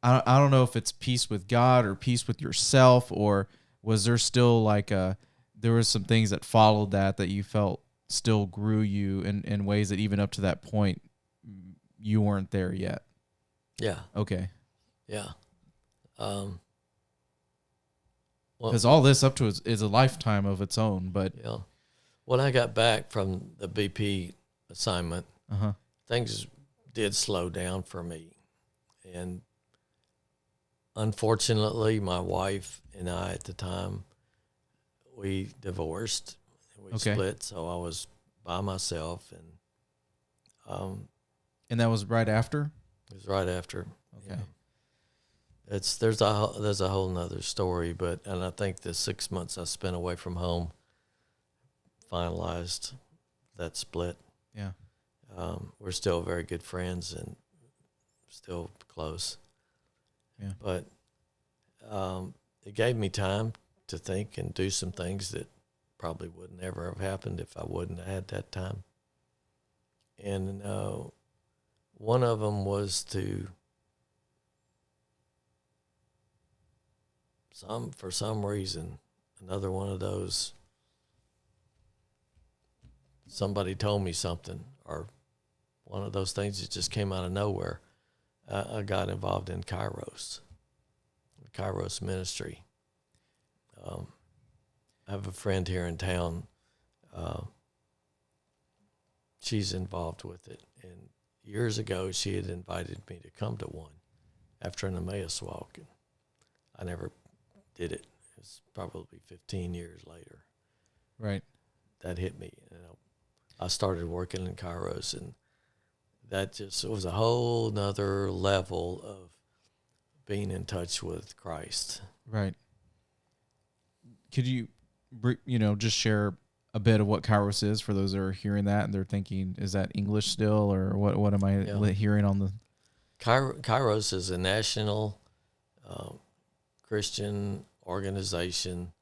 I don't know if it's peace with God or peace with yourself, or was there still there was some things that followed that you felt still grew you in ways that even up to that point you weren't there yet? Yeah. Okay. Yeah. Because all this up to is a lifetime of its own, but yeah. When I got back from the BP assignment, things did slow down for me. And unfortunately, my wife and I at the time, we divorced. We split, so I was by myself. And that was right after? It was right after. Okay. Yeah. There's a whole nother story, and I think the 6 months I spent away from home finalized that split. Yeah. We're still very good friends and still close. Yeah. But it gave me time to think and do some things that probably would never have happened if I wouldn't have had that time. And one of them was for some reason, another one of those, somebody told me something, or one of those things that just came out of nowhere. I got involved in Kairos, the Kairos ministry. I have a friend here in town. She's involved with it. And years ago, she had invited me to come to one after an Emmaus walk. And I never did it. It was probably 15 years later. Right. That hit me. I started working in Kairos, and that just was a whole nother level of being in touch with Christ. Right. Could you, just share a bit of what Kairos is for those that are hearing that and they're thinking, is that English still, or what am I hearing on the... Kairos is a national Christian organization.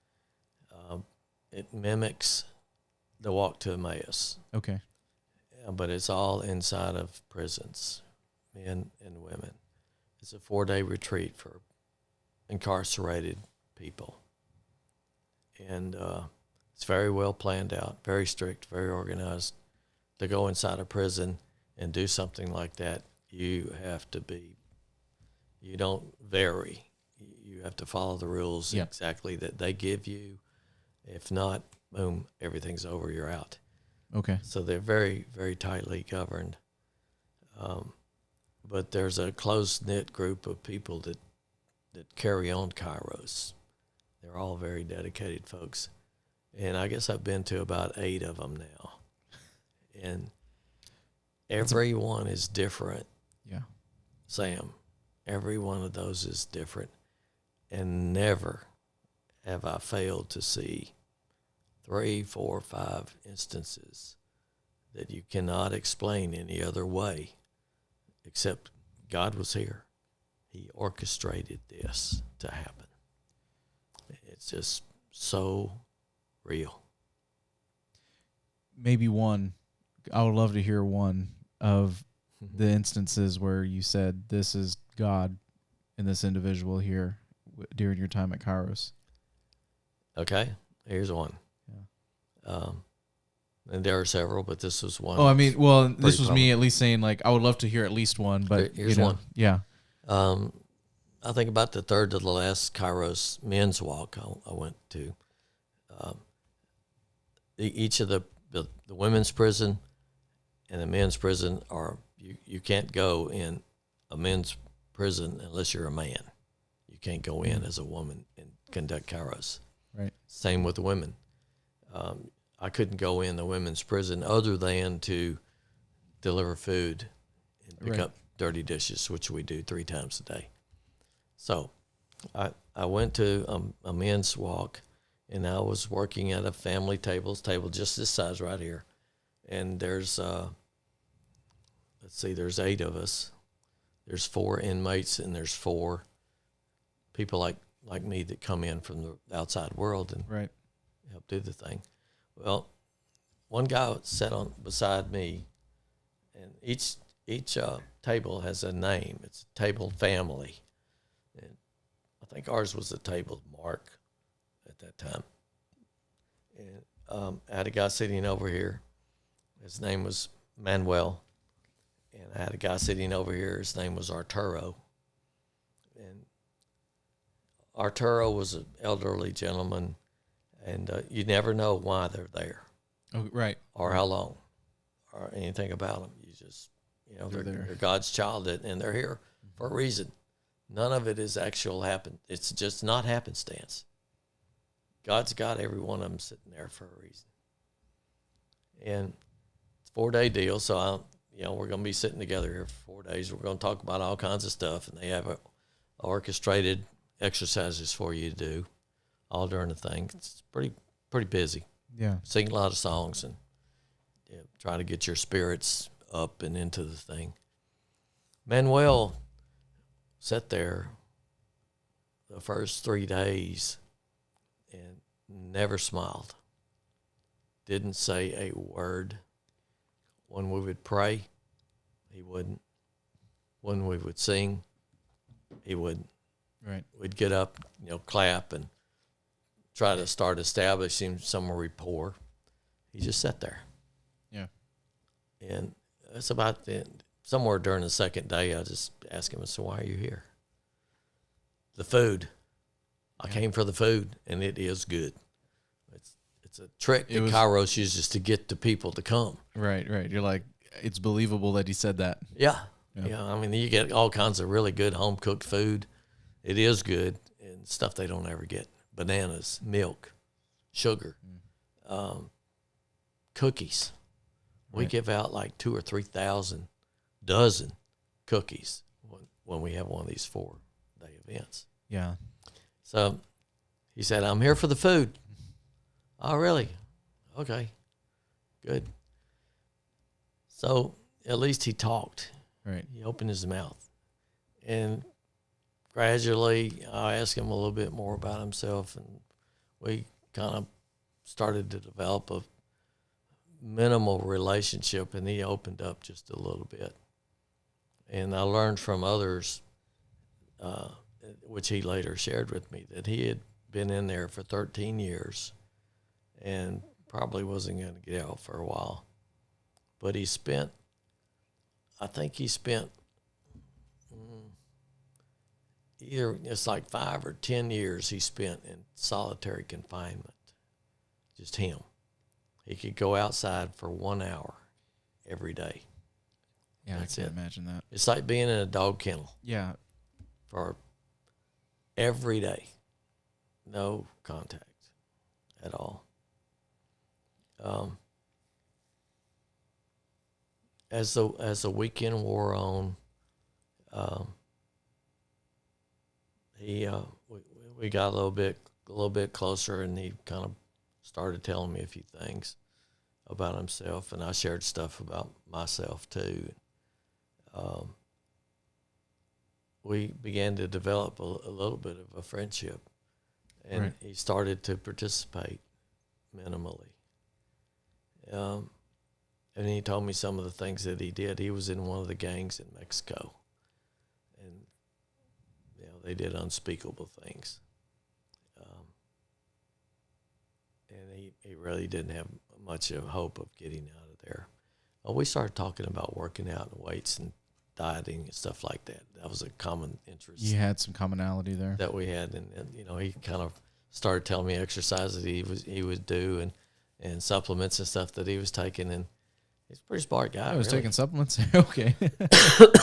It mimics the Walk to Emmaus. Okay. But it's all inside of prisons, men and women. It's a 4-day retreat for incarcerated people. And it's very well planned out, very strict, very organized. To go inside a prison and do something like that, you don't vary. You have to follow the rules exactly that they give you. If not, boom, everything's over, you're out. Okay. So they're very, very tightly governed. But there's a close-knit group of people that carry on Kairos. They're all very dedicated folks. And I guess I've been to about 8 of them now. And everyone is different. Yeah. Sam, every one of those is different. And never have I failed to see 3, 4, 5 instances that you cannot explain any other way except God was here. He orchestrated this to happen. It's just so real. Maybe one. I would love to hear one of the instances where you said, this is God in this individual here during your time at Kairos. Okay, here's one. Yeah. And there are several, but this was one. Oh, I mean, well, this was me at least saying, I would love to hear at least one, but here's one. Yeah. I think about the third to the last Kairos men's walk I went to. Each of the women's prison and the men's prison you can't go in a men's prison unless you're a man. You can't go in as a woman and conduct kairos. Right. Same with the women. I couldn't go in the women's prison other than to deliver food and pick up dirty dishes, which we do 3 times a day. So I went to a men's walk, and I was working at a family table just this size right here. And there's, there's 8 of us. There's 4 inmates, and there's 4 people like me that come in from the outside world and help do the thing. Well, one guy sat beside me, and each table has a name. It's a table family. And I think ours was a table Mark at that time. And I had a guy sitting over here. His name was Manuel. And I had a guy sitting over here. His name was Arturo. And Arturo was an elderly gentleman, and you never know why they're there. Oh, right. Or how long, or anything about them. You just, they're God's child, and they're here for a reason. None of it is actual happen. It's just not happenstance. God's got every one of them sitting there for a reason. And it's a 4-day deal, so we're going to be sitting together here for 4 days. We're going to talk about all kinds of stuff, and they have orchestrated exercises for you to do all during the thing. It's pretty busy. Yeah. Sing a lot of songs and try to get your spirits up and into the thing. Manuel sat there the first 3 days and never smiled. Didn't say a word. When we would pray, he wouldn't. When we would sing, he wouldn't. Right. We'd get up, clap and try to start establishing some rapport. He just sat there. Yeah. And that's about somewhere during the second day, I just asked him, so why are you here? The food. I came for the food, and it is good. It's a trick that Kairos uses to get the people to come. Right. You're like, it's believable that he said that. Yeah. I mean, you get all kinds of really good home-cooked food. It is good, and stuff they don't ever get. Bananas, milk, sugar, cookies. We give out like 2,000 or 3,000 dozen cookies when we have one of these 4-day events. Yeah. So he said, I'm here for the food. Oh, really? Okay, good. So at least he talked. Right. He opened his mouth. And gradually, I asked him a little bit more about himself, and we kind of started to develop a minimal relationship, and he opened up just a little bit. And I learned from others, which he later shared with me, that he had been in there for 13 years and probably wasn't going to get out for a while. But I think he spent either it's like 5 or 10 years he spent in solitary confinement. Just him. He could go outside for 1 hour every day. Yeah, That's I can it. imagine that. It's like being in a dog kennel. Yeah. For every day. No contact at all. As the weekend wore on, we got a little bit closer, and he kind of started telling me a few things about himself, and I shared stuff about myself too. We began to develop a little bit of a friendship, and he started to participate minimally. And he told me some of the things that he did. He was in one of the gangs in Mexico, and they did unspeakable things. And he really didn't have much of hope of getting out of there. Well, we started talking about working out and weights and dieting and stuff like that. That was a common interest. You had some commonality there that we had, and he kind of started telling me exercises he would do and supplements and stuff that he was taking, and he's a pretty smart guy. I was really. taking supplements. Okay.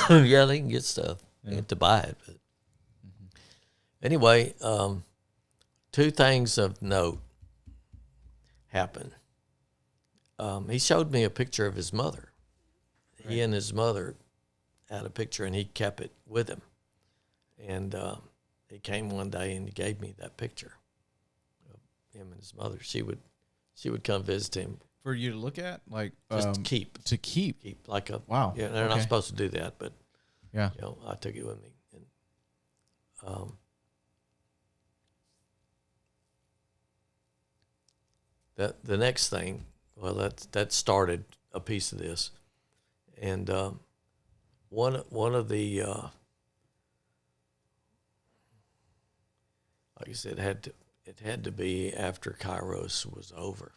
Yeah, they can get stuff. to buy it. But anyway, two things of note happened. He showed me a picture of his mother. Right. He and his mother had a picture, and he kept it with him. And he came one day and he gave me that picture of him and his mother. She would come visit him. For you to look at? Like just to keep. To keep? Keep, like a... Wow. Yeah, they're not supposed to do that, but, yeah, I took it with me. And, the next thing, well, that started a piece of this. And one of the... like I said, it had to be after Kairos was over,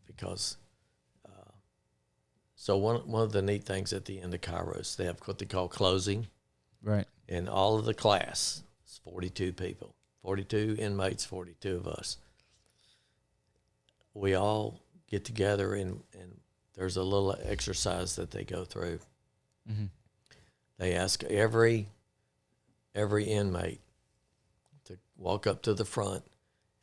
because so one of the neat things at the end of Kairos, they have what they call closing, right? And all of the class, it's 42 people, 42 inmates, 42 of us. We all get together and there's a little exercise that they go through. Mm-hmm. They ask every inmate to walk up to the front,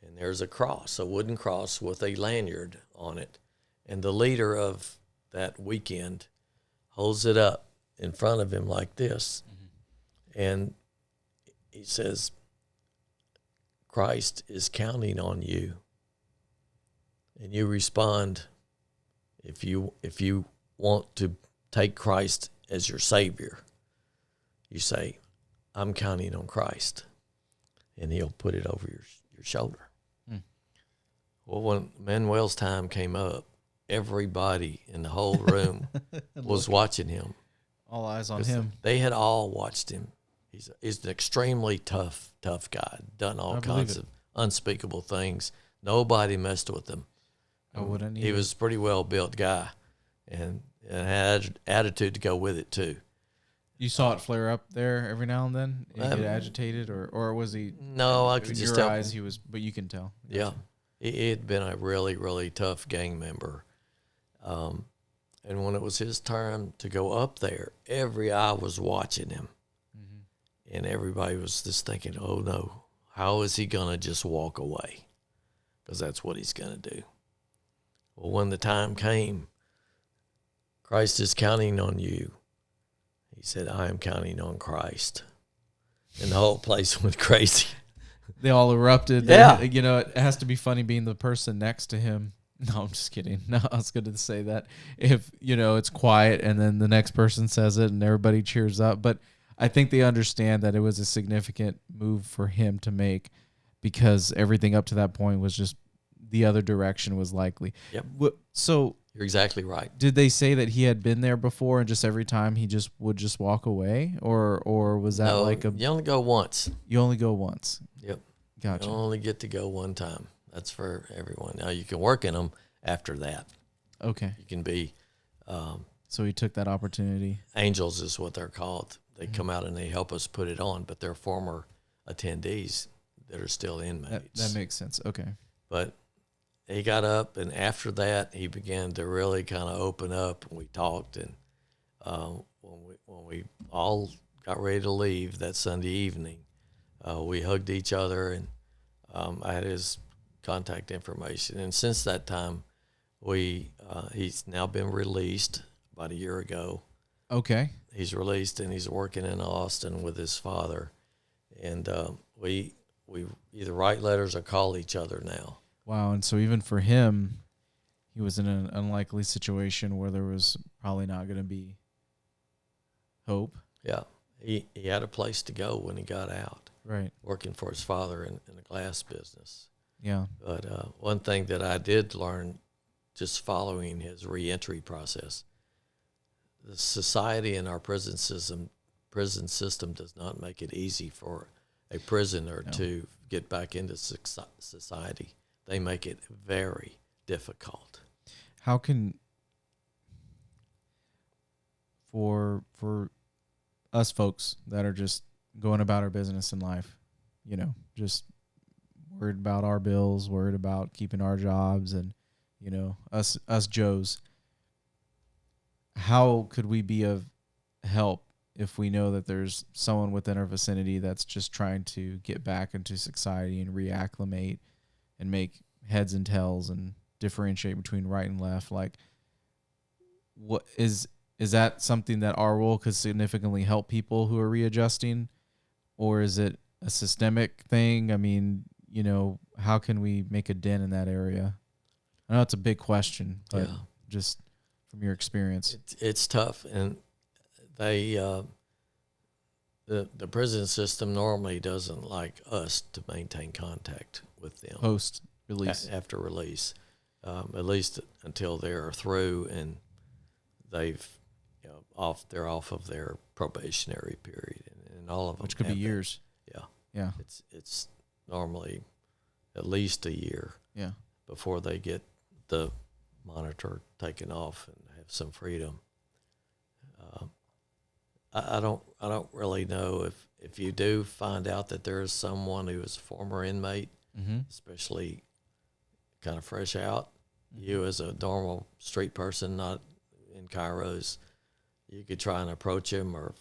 and there's a cross, a wooden cross with a lanyard on it. And the leader of that weekend holds it up in front of him like this. Mm-hmm. And he says, Christ is counting on you. And you respond, if you want to take Christ as your Savior, you say, I'm counting on Christ. And he'll put it over your shoulder. Hmm. Well, when Manuel's time came up, everybody in the whole room was watching him. All eyes on him. They had all watched him. He's an extremely tough guy, done all kinds of unspeakable things. Nobody messed with him. I wouldn't either. He was a pretty well-built guy and had attitude to go with it, too. You saw it flare up there every now and then? He get agitated, or was he? No, I could just tell. Eyes, he was, but you can tell. Yeah. He had been a really, really tough gang member. And when it was his turn to go up there, every eye was watching him. Mm-hmm. And everybody was just thinking, oh, no, how is he going to just walk away? Because that's what he's going to do. Well, when the time came, Christ is counting on you. He said, I am counting on Christ. And the whole place went crazy. They all erupted. Yeah. It has to be funny being the person next to him. No, I'm just kidding. No, I was going to say that. If, it's quiet and then the next person says it and everybody cheers up. But I think they understand that it was a significant move for him to make, because everything up to that point was just the other direction was likely. Yep. So you're exactly right. Did they say that he had been there before and just every time he just would just walk away, or was that you only go once. You only go once. Yep. Gotcha. You only get to go one time. That's for everyone. Now you can work in them after that. Okay. You can be. So he took that opportunity. Angels is what they're called. They come out and they help us put it on, but they're former attendees that are still inmates. That makes sense. Okay. But he got up, and after that, he began to really kind of open up, and we talked. And when we all got ready to leave that Sunday evening, we hugged each other, and I had his contact information. And since that time, he's now been released about a year ago. Okay. He's released, and he's working in Austin with his father. And we either write letters or call each other now. Wow, and so even for him, he was in an unlikely situation where there was probably not going to be hope. Yeah, he had a place to go when he got out. Right. Working for his father in the glass business. Yeah. But one thing that I did learn just following his reentry process, the society in our prison system does not make it easy for a prisoner to get back into society. They make it very difficult. How can, for us folks that are just going about our business in life, just worried about our bills, worried about keeping our jobs, and us Joes, how could we be of help if we know that there's someone within our vicinity that's just trying to get back into society and reacclimate and make heads and tails and differentiate between right and left, like, what is that something that our role could significantly help people who are readjusting, or is it a systemic thing? I mean, how can we make a dent in that area? I know it's a big question, but just from your experience, it's tough, and they the prison system normally doesn't like us to maintain contact with them post release, after release, at least until they're through and they've they're off of their probationary period, and all of them, which could be years. Yeah. It's normally at least a year. Yeah. Before they get the monitor taken off and have some freedom. I don't really know if you do find out that there is someone who is a former inmate, especially kind of fresh out. You as a normal street person, not in Kairos, you could try and approach him or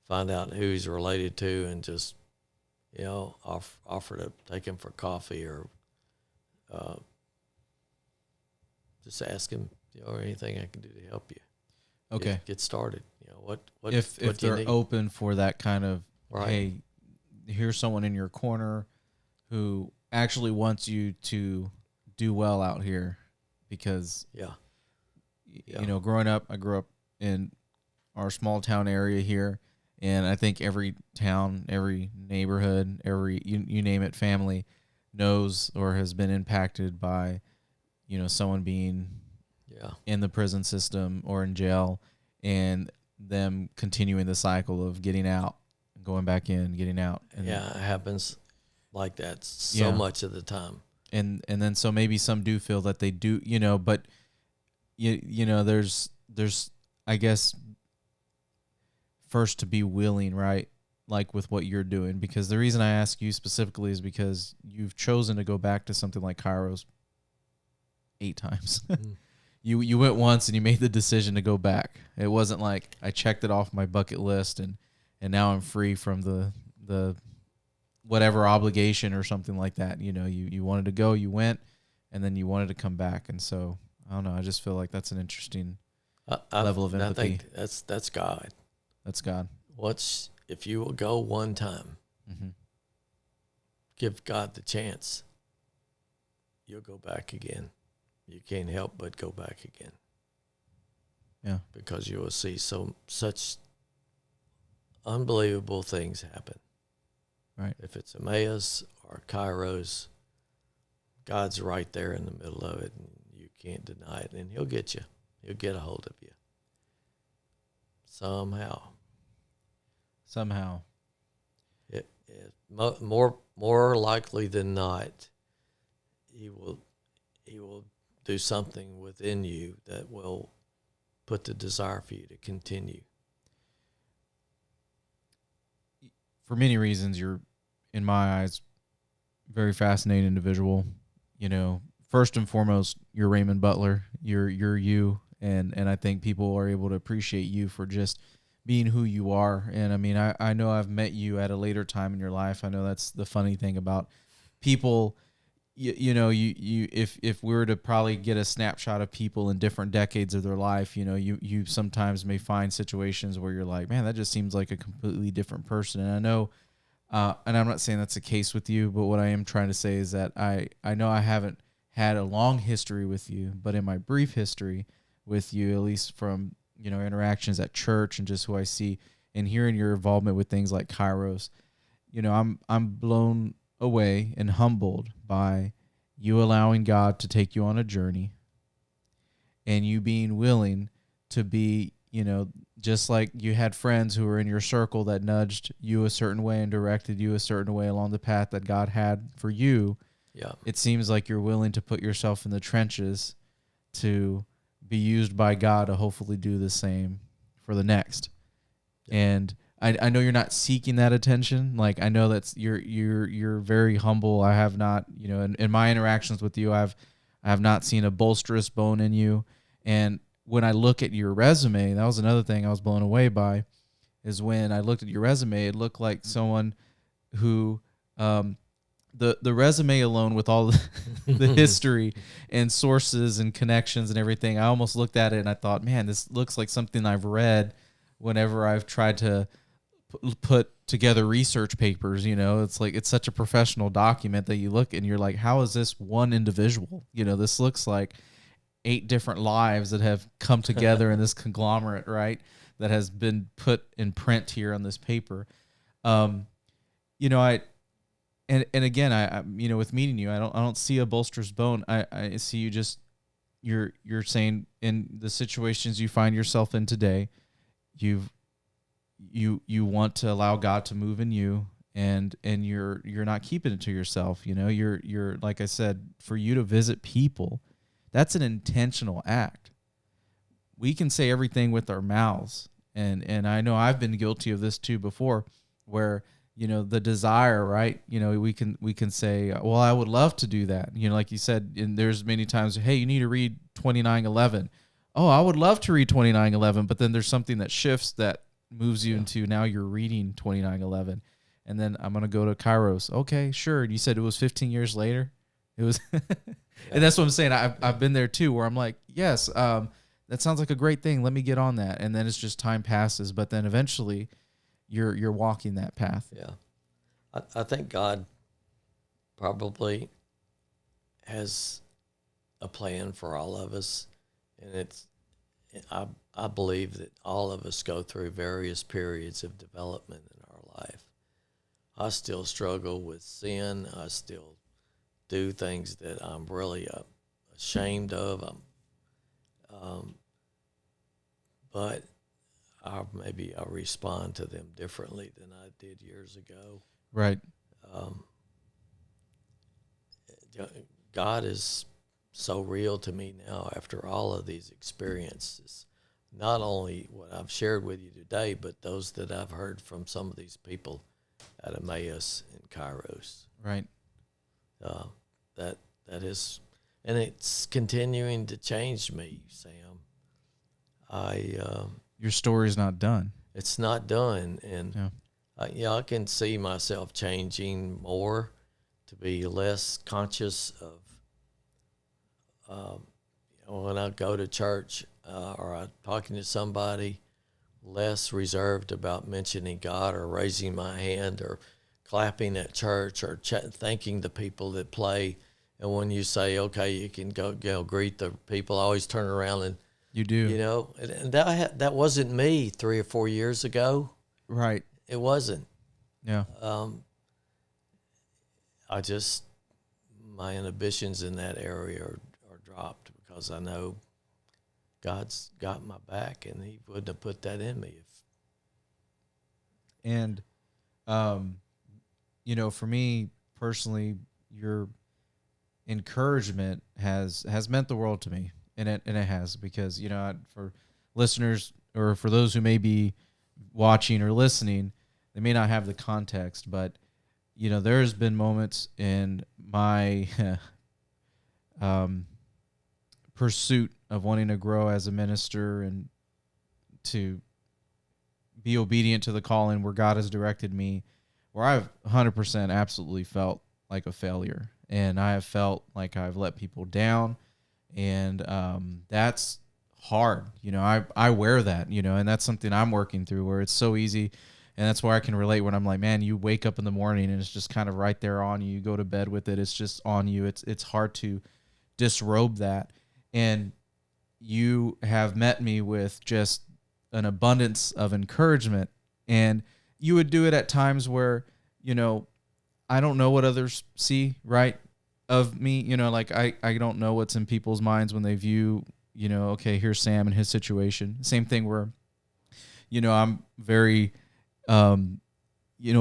find out who he's related to and just, offer to take him for coffee or just ask him, anything I can do to help you. Okay. Get started. What if they're open for that kind of, right. Hey, here's someone in your corner who actually wants you to do well out here, because growing up, I grew up in our small town area here, and I think every town, every neighborhood, every you name it, family knows or has been impacted by someone being in the prison system or in jail, and them continuing the cycle of getting out, going back in, getting out. And it happens like that so much of the time. And then so maybe some do feel that they do, but there's I guess first to be willing, right? Like with what you're doing, because the reason I ask you specifically is because you've chosen to go back to something like Kairos 8 times. You went once and you made the decision to go back. It wasn't like I checked it off my bucket list and now I'm free from the whatever obligation or something like that. You wanted to go, you went, and then you wanted to come back. And so I don't know. I just feel like that's an interesting level of empathy. I think that's God. That's God. If you will go one time, mm-hmm. give God the chance, you'll go back again. You can't help but go back again. Yeah. Because you will see such unbelievable things happen. Right. If it's Emmaus or Kairos, God's right there in the middle of it, and you can't deny it, and he'll get you. He'll get a hold of you. Somehow. More likely than not, he will do something within you that will put the desire for you to continue. For many reasons, you're, in my eyes, very fascinating individual. First and foremost, you're Raymond Butler. You're you, and I think people are able to appreciate you for just being who you are. And I mean, I know I've met you at a later time in your life. I know that's the funny thing about people. If we were to probably get a snapshot of people in different decades of their life, you sometimes may find situations where you're like, man, that just seems like a completely different person. And I know, and I'm not saying that's the case with you, but what I am trying to say is that I know I haven't had a long history with you, but in my brief history with you, at least from, interactions at church and just who I see and hearing your involvement with things like Kairos, I'm blown away and humbled by you allowing God to take you on a journey and you being willing to be, just like you had friends who were in your circle that nudged you a certain way and directed you a certain way along the path that God had for you. Yeah. It seems like you're willing to put yourself in the trenches to be used by God to hopefully do the same for the next. Yeah. And I know you're not seeking that attention. Like, I know that's you're very humble. I have not, in my interactions with you, I have not seen a bolsterous bone in you. And when I look at your resume, that was another thing I was blown away by, is when I looked at your resume, it looked like someone who, the resume alone with all the history and sources and connections and everything, I almost looked at it and I thought, man, this looks like something I've read whenever I've tried to put together research papers. It's like, it's such a professional document that you look and you're like, how is this one individual? This looks like 8 different lives that have come together in this conglomerate, right? That has been put in print here on this paper. And again, I with meeting you, I don't see a bolster's bone. I see you just, you're saying in the situations you find yourself in today, you want to allow God to move in you, and you're not keeping it to yourself. You're like I said, for you to visit people, that's an intentional act. We can say everything with our mouths, and I know I've been guilty of this too before, where the desire, right? We can say, well, I would love to do that. Like you said, and there's many times, hey, you need to read 29:11. Oh, I would love to read 29:11, but then there's something that shifts that moves you into, now you're reading 29:11, and then I'm gonna go to Kairos. Okay, sure. And you said it was 15 years later. It was, and that's what I'm saying. I've been there too, where I'm like, yes, that sounds like a great thing. Let me get on that, and then it's just time passes, but then eventually, you're walking that path. Yeah. I think God probably has a plan for all of us, and I believe that all of us go through various periods of development in our life. I still struggle with sin. I still do things that I'm really ashamed of. But maybe I respond to them differently than I did years ago. Right. God is so real to me now after all of these experiences. Not only what I've shared with you today, but those that I've heard from some of these people at Emmaus and Kairos. Right. That is, and it's continuing to change me, Sam. Your story's not done. It's not done, and I can see myself changing more to be less conscious of when I go to church or I'm talking to somebody, less reserved about mentioning God or raising my hand or clapping at church or thanking the people that play. And when you say, okay, you can go greet the people, I always turn around and you do. And that wasn't me 3 or 4 years ago. Right. It wasn't. Yeah. My inhibitions in that area are dropped because I know God's got my back, and He wouldn't have put that in me And, for me personally, your encouragement has meant the world to me, and it has, because for listeners or for those who may be watching or listening, they may not have the context, but there's been moments in my pursuit of wanting to grow as a minister and to be obedient to the calling where God has directed me, where I've 100% absolutely felt like a failure, and I have felt like I've let people down, and that's hard. I wear that, and that's something I'm working through, where it's so easy. And that's where I can relate when I'm like, man, you wake up in the morning and it's just kind of right there on you. You go to bed with it. It's just on you. It's hard to disrobe that. And you have met me with just an abundance of encouragement. And you would do it at times where, I don't know what others see, right, of me. Like I don't know what's in people's minds when they view, okay, here's Sam and his situation. Same thing where, I'm very...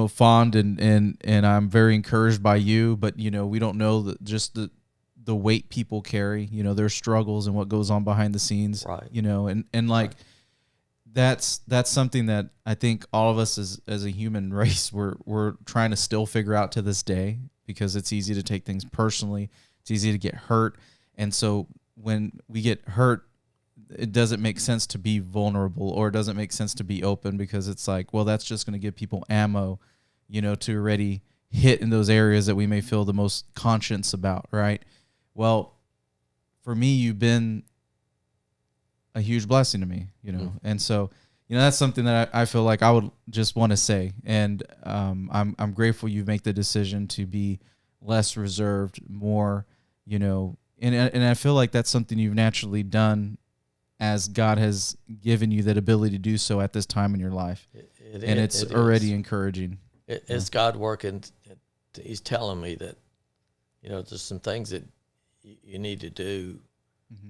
fond and I'm very encouraged by you, but we don't know just the weight people carry, their struggles and what goes on behind the scenes, right? And like that's something that I think all of us as a human race we're trying to still figure out to this day, because it's easy to take things personally, it's easy to get hurt, and so when we get hurt, it doesn't make sense to be vulnerable, or it doesn't make sense to be open, because it's like, well, that's just going to give people ammo, to already hit in those areas that we may feel the most conscience about, right? Well, for me, you've been a huge blessing to me, and so, that's something that I feel like I would just want to say, and I'm grateful you make the decision to be less reserved, more, and I feel like that's something you've naturally done as God has given you that ability to do so at this time in your life. It's already encouraging. It's God working. He's telling me that, there's some things that you need to do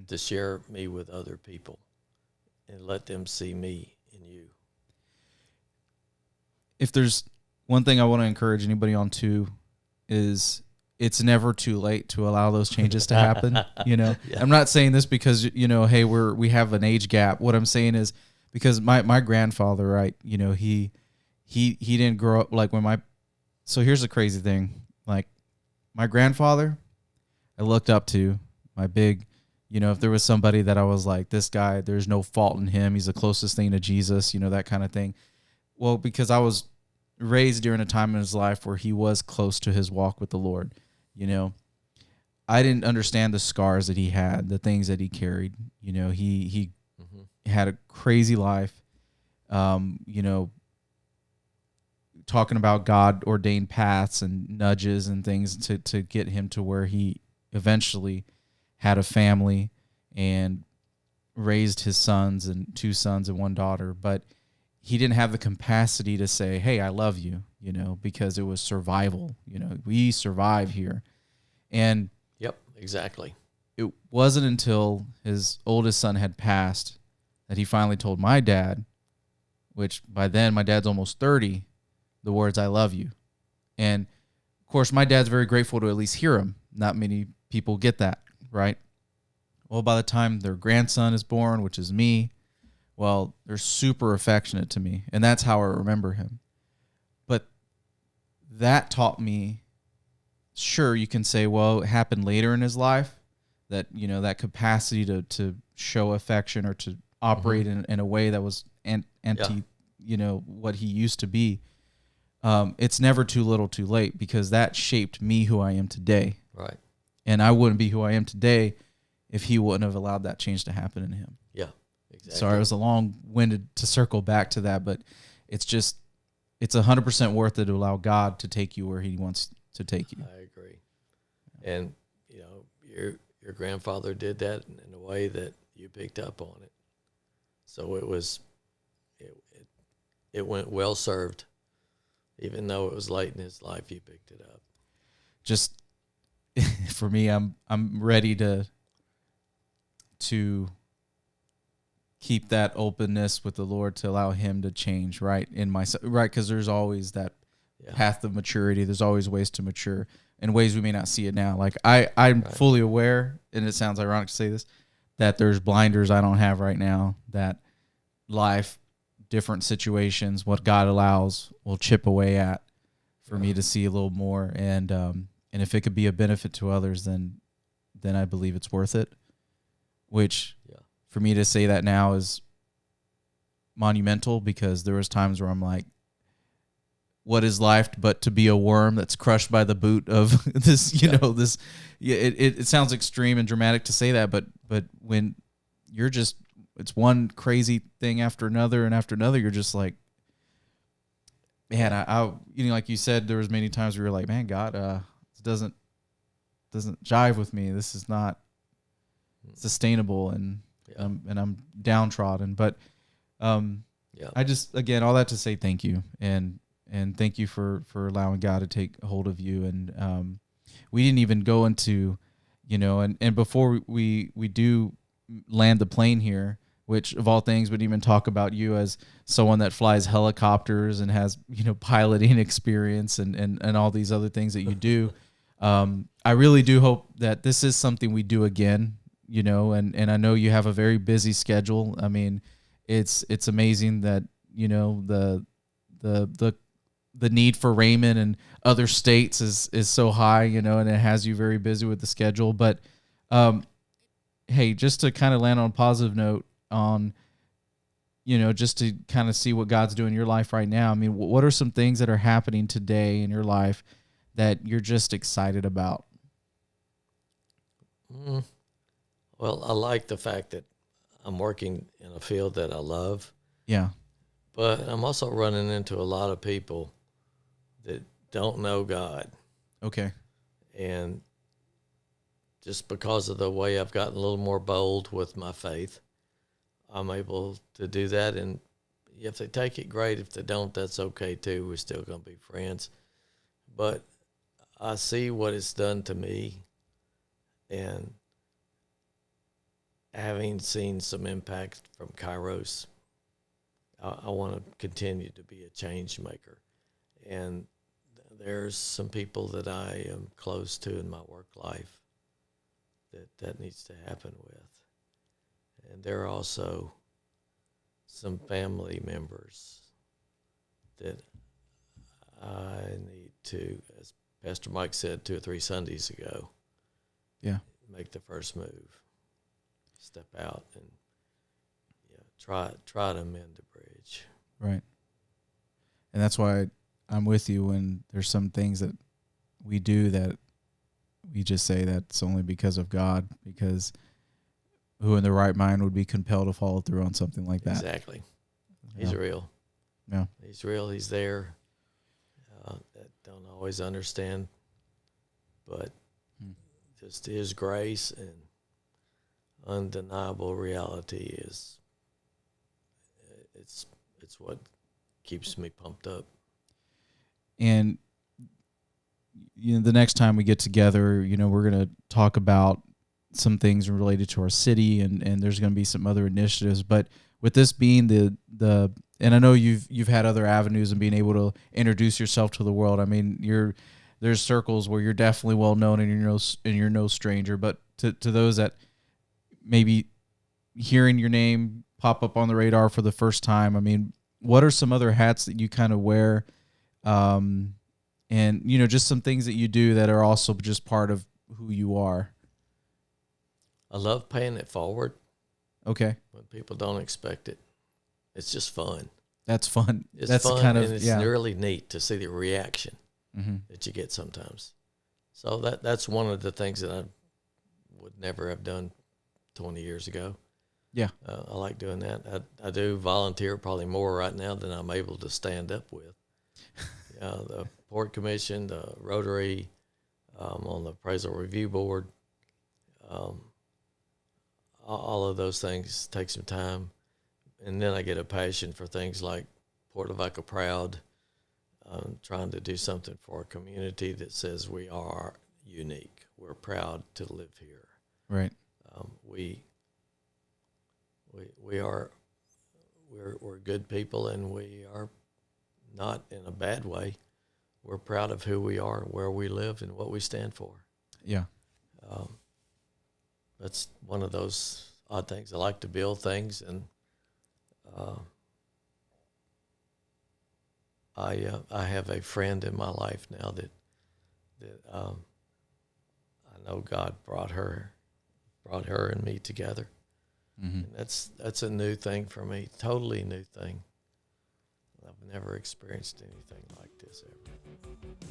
to share me with other people and let them see me in you. If there's one thing I want to encourage anybody on too, is it's never too late to allow those changes to happen. Yeah. I'm not saying this because, hey, we have an age gap. What I'm saying is because my grandfather, right, he didn't grow up like so here's the crazy thing. Like my grandfather, I looked up to, my big, if there was somebody that I was like, this guy, there's no fault in him, he's the closest thing to Jesus, that kind of thing. Well, because I was raised during a time in his life where he was close to his walk with the Lord, I didn't understand the scars that he had, the things that he carried. He had a crazy life, talking about God ordained paths and nudges and things to get him to where he eventually had a family and raised his sons, and 2 sons and 1 daughter. But he didn't have the capacity to say, hey, I love you, because it was survival. We survive here. And yep, exactly. It wasn't until his oldest son had passed that he finally told my dad, which by then my dad's almost 30, the words, I love you. And of course, my dad's very grateful to at least hear him. Not many people get that, right? Well, by the time their grandson is born, which is me, well, they're super affectionate to me, and that's how I remember him. But that taught me, sure, you can say, well, it happened later in his life, that, that capacity to show affection or to operate in a way that was anti, what he used to be. It's never too little too late, because that shaped me who I am today. Right. And I wouldn't be who I am today if he wouldn't have allowed that change to happen in him. Yeah, exactly. Sorry, it was a long-winded to circle back to that, but it's 100% worth it to allow God to take you where he wants to take you. I agree. And, your grandfather did that in a way that you picked up on it. So it went well served. Even though it was late in his life, you picked it up. Just for me, I'm ready to keep that openness with the Lord to allow him to change, right? Because there's always that path of maturity. There's always ways to mature in ways we may not see it now. Like I'm fully aware, and it sounds ironic to say this, that there's blinders I don't have right now, that life, different situations, what God allows will chip away at for me to see a little more. And if it could be a benefit to others, then I believe it's worth it, which for me to say that now is monumental, because there was times where I'm like, what is life but to be a worm that's crushed by the boot of this, this, it sounds extreme and dramatic to say that, but when you're just, it's one crazy thing after another and after another, you're just like, man, I like you said, there was many times where you're like, man, God, it doesn't jive with me. This is not sustainable, and I'm downtrodden. But I just, again, all that to say thank you, and thank you for allowing God to take hold of you. And we didn't even go into, and before we do land the plane here, which of all things would even talk about you as someone that flies helicopters and has, piloting experience and all these other things that you do. I really do hope that this is something we do again, and I know you have a very busy schedule. I mean, it's amazing that, the need for Raymond and other states is so high, and it has you very busy with the schedule. But, hey, just to kind of land on a positive note, on, just to kind of see what God's doing in your life right now. I mean, what are some things that are happening today in your life that you're just excited about? Well, I like the fact that I'm working in a field that I love. Yeah. But I'm also running into a lot of people that don't know God. Okay. And just because of the way I've gotten a little more bold with my faith, I'm able to do that. And if they take it, great. If they don't, that's okay too. We're still going to be friends. But I see what it's done to me, and having seen some impact from Kairos, I want to continue to be a change maker. And there's some people that I am close to in my work life that needs to happen with. And there are also some family members that I need to, as Pastor Mike said 2 or 3 Sundays ago, make the first move, step out, and try to mend the bridge. Right. And that's why I'm with you when there's some things that we do that we just say that's only because of God, because who in their right mind would be compelled to follow through on something like that? Exactly. He's real. Yeah. He's real. He's there. That don't always understand, but just his grace and undeniable reality is it's what keeps me pumped up. And the next time we get together, we're going to talk about some things related to our city, and there's going to be some other initiatives. But with this being the and I know you've had other avenues and being able to introduce yourself to the world. I mean, there's circles where you're definitely well known, and you're no stranger. But to those that maybe hearing your name pop up on the radar for the first time, I mean, what are some other hats that you kind of wear? And just some things that you do that are also just part of who you are. I love paying it forward. Okay. When people don't expect it. It's just fun. That's fun. That's fun, kind of, and it's really neat to see the reaction that you get sometimes. So that's one of the things that I would never have done 20 years ago. Yeah. I like doing that. I do volunteer probably more right now than I'm able to stand up with. The Port Commission, the Rotary, on the Appraisal Review Board, all of those things take some time. And then I get a passion for things like Port Lavaca Proud, trying to do something for a community that says we are unique. We're proud to live here. Right. We're good people, and we are not in a bad way. We're proud of who we are, where we live, and what we stand for. Yeah. That's one of those odd things. I like to build things, and I have a friend in my life now that I know God brought her and me together. Mm-hmm. And that's a new thing for me, totally new thing. I've never experienced anything like this ever.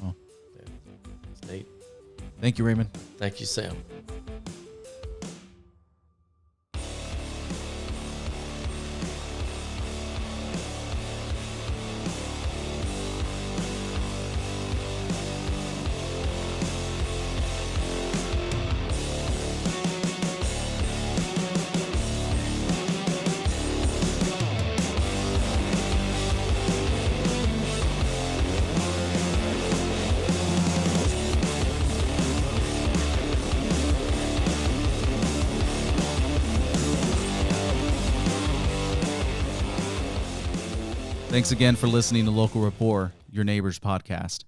Oh. Yeah, it's neat. Thank you, Raymond. Thank you, Sam. Thanks again for listening to Local Rapport, your neighbor's podcast.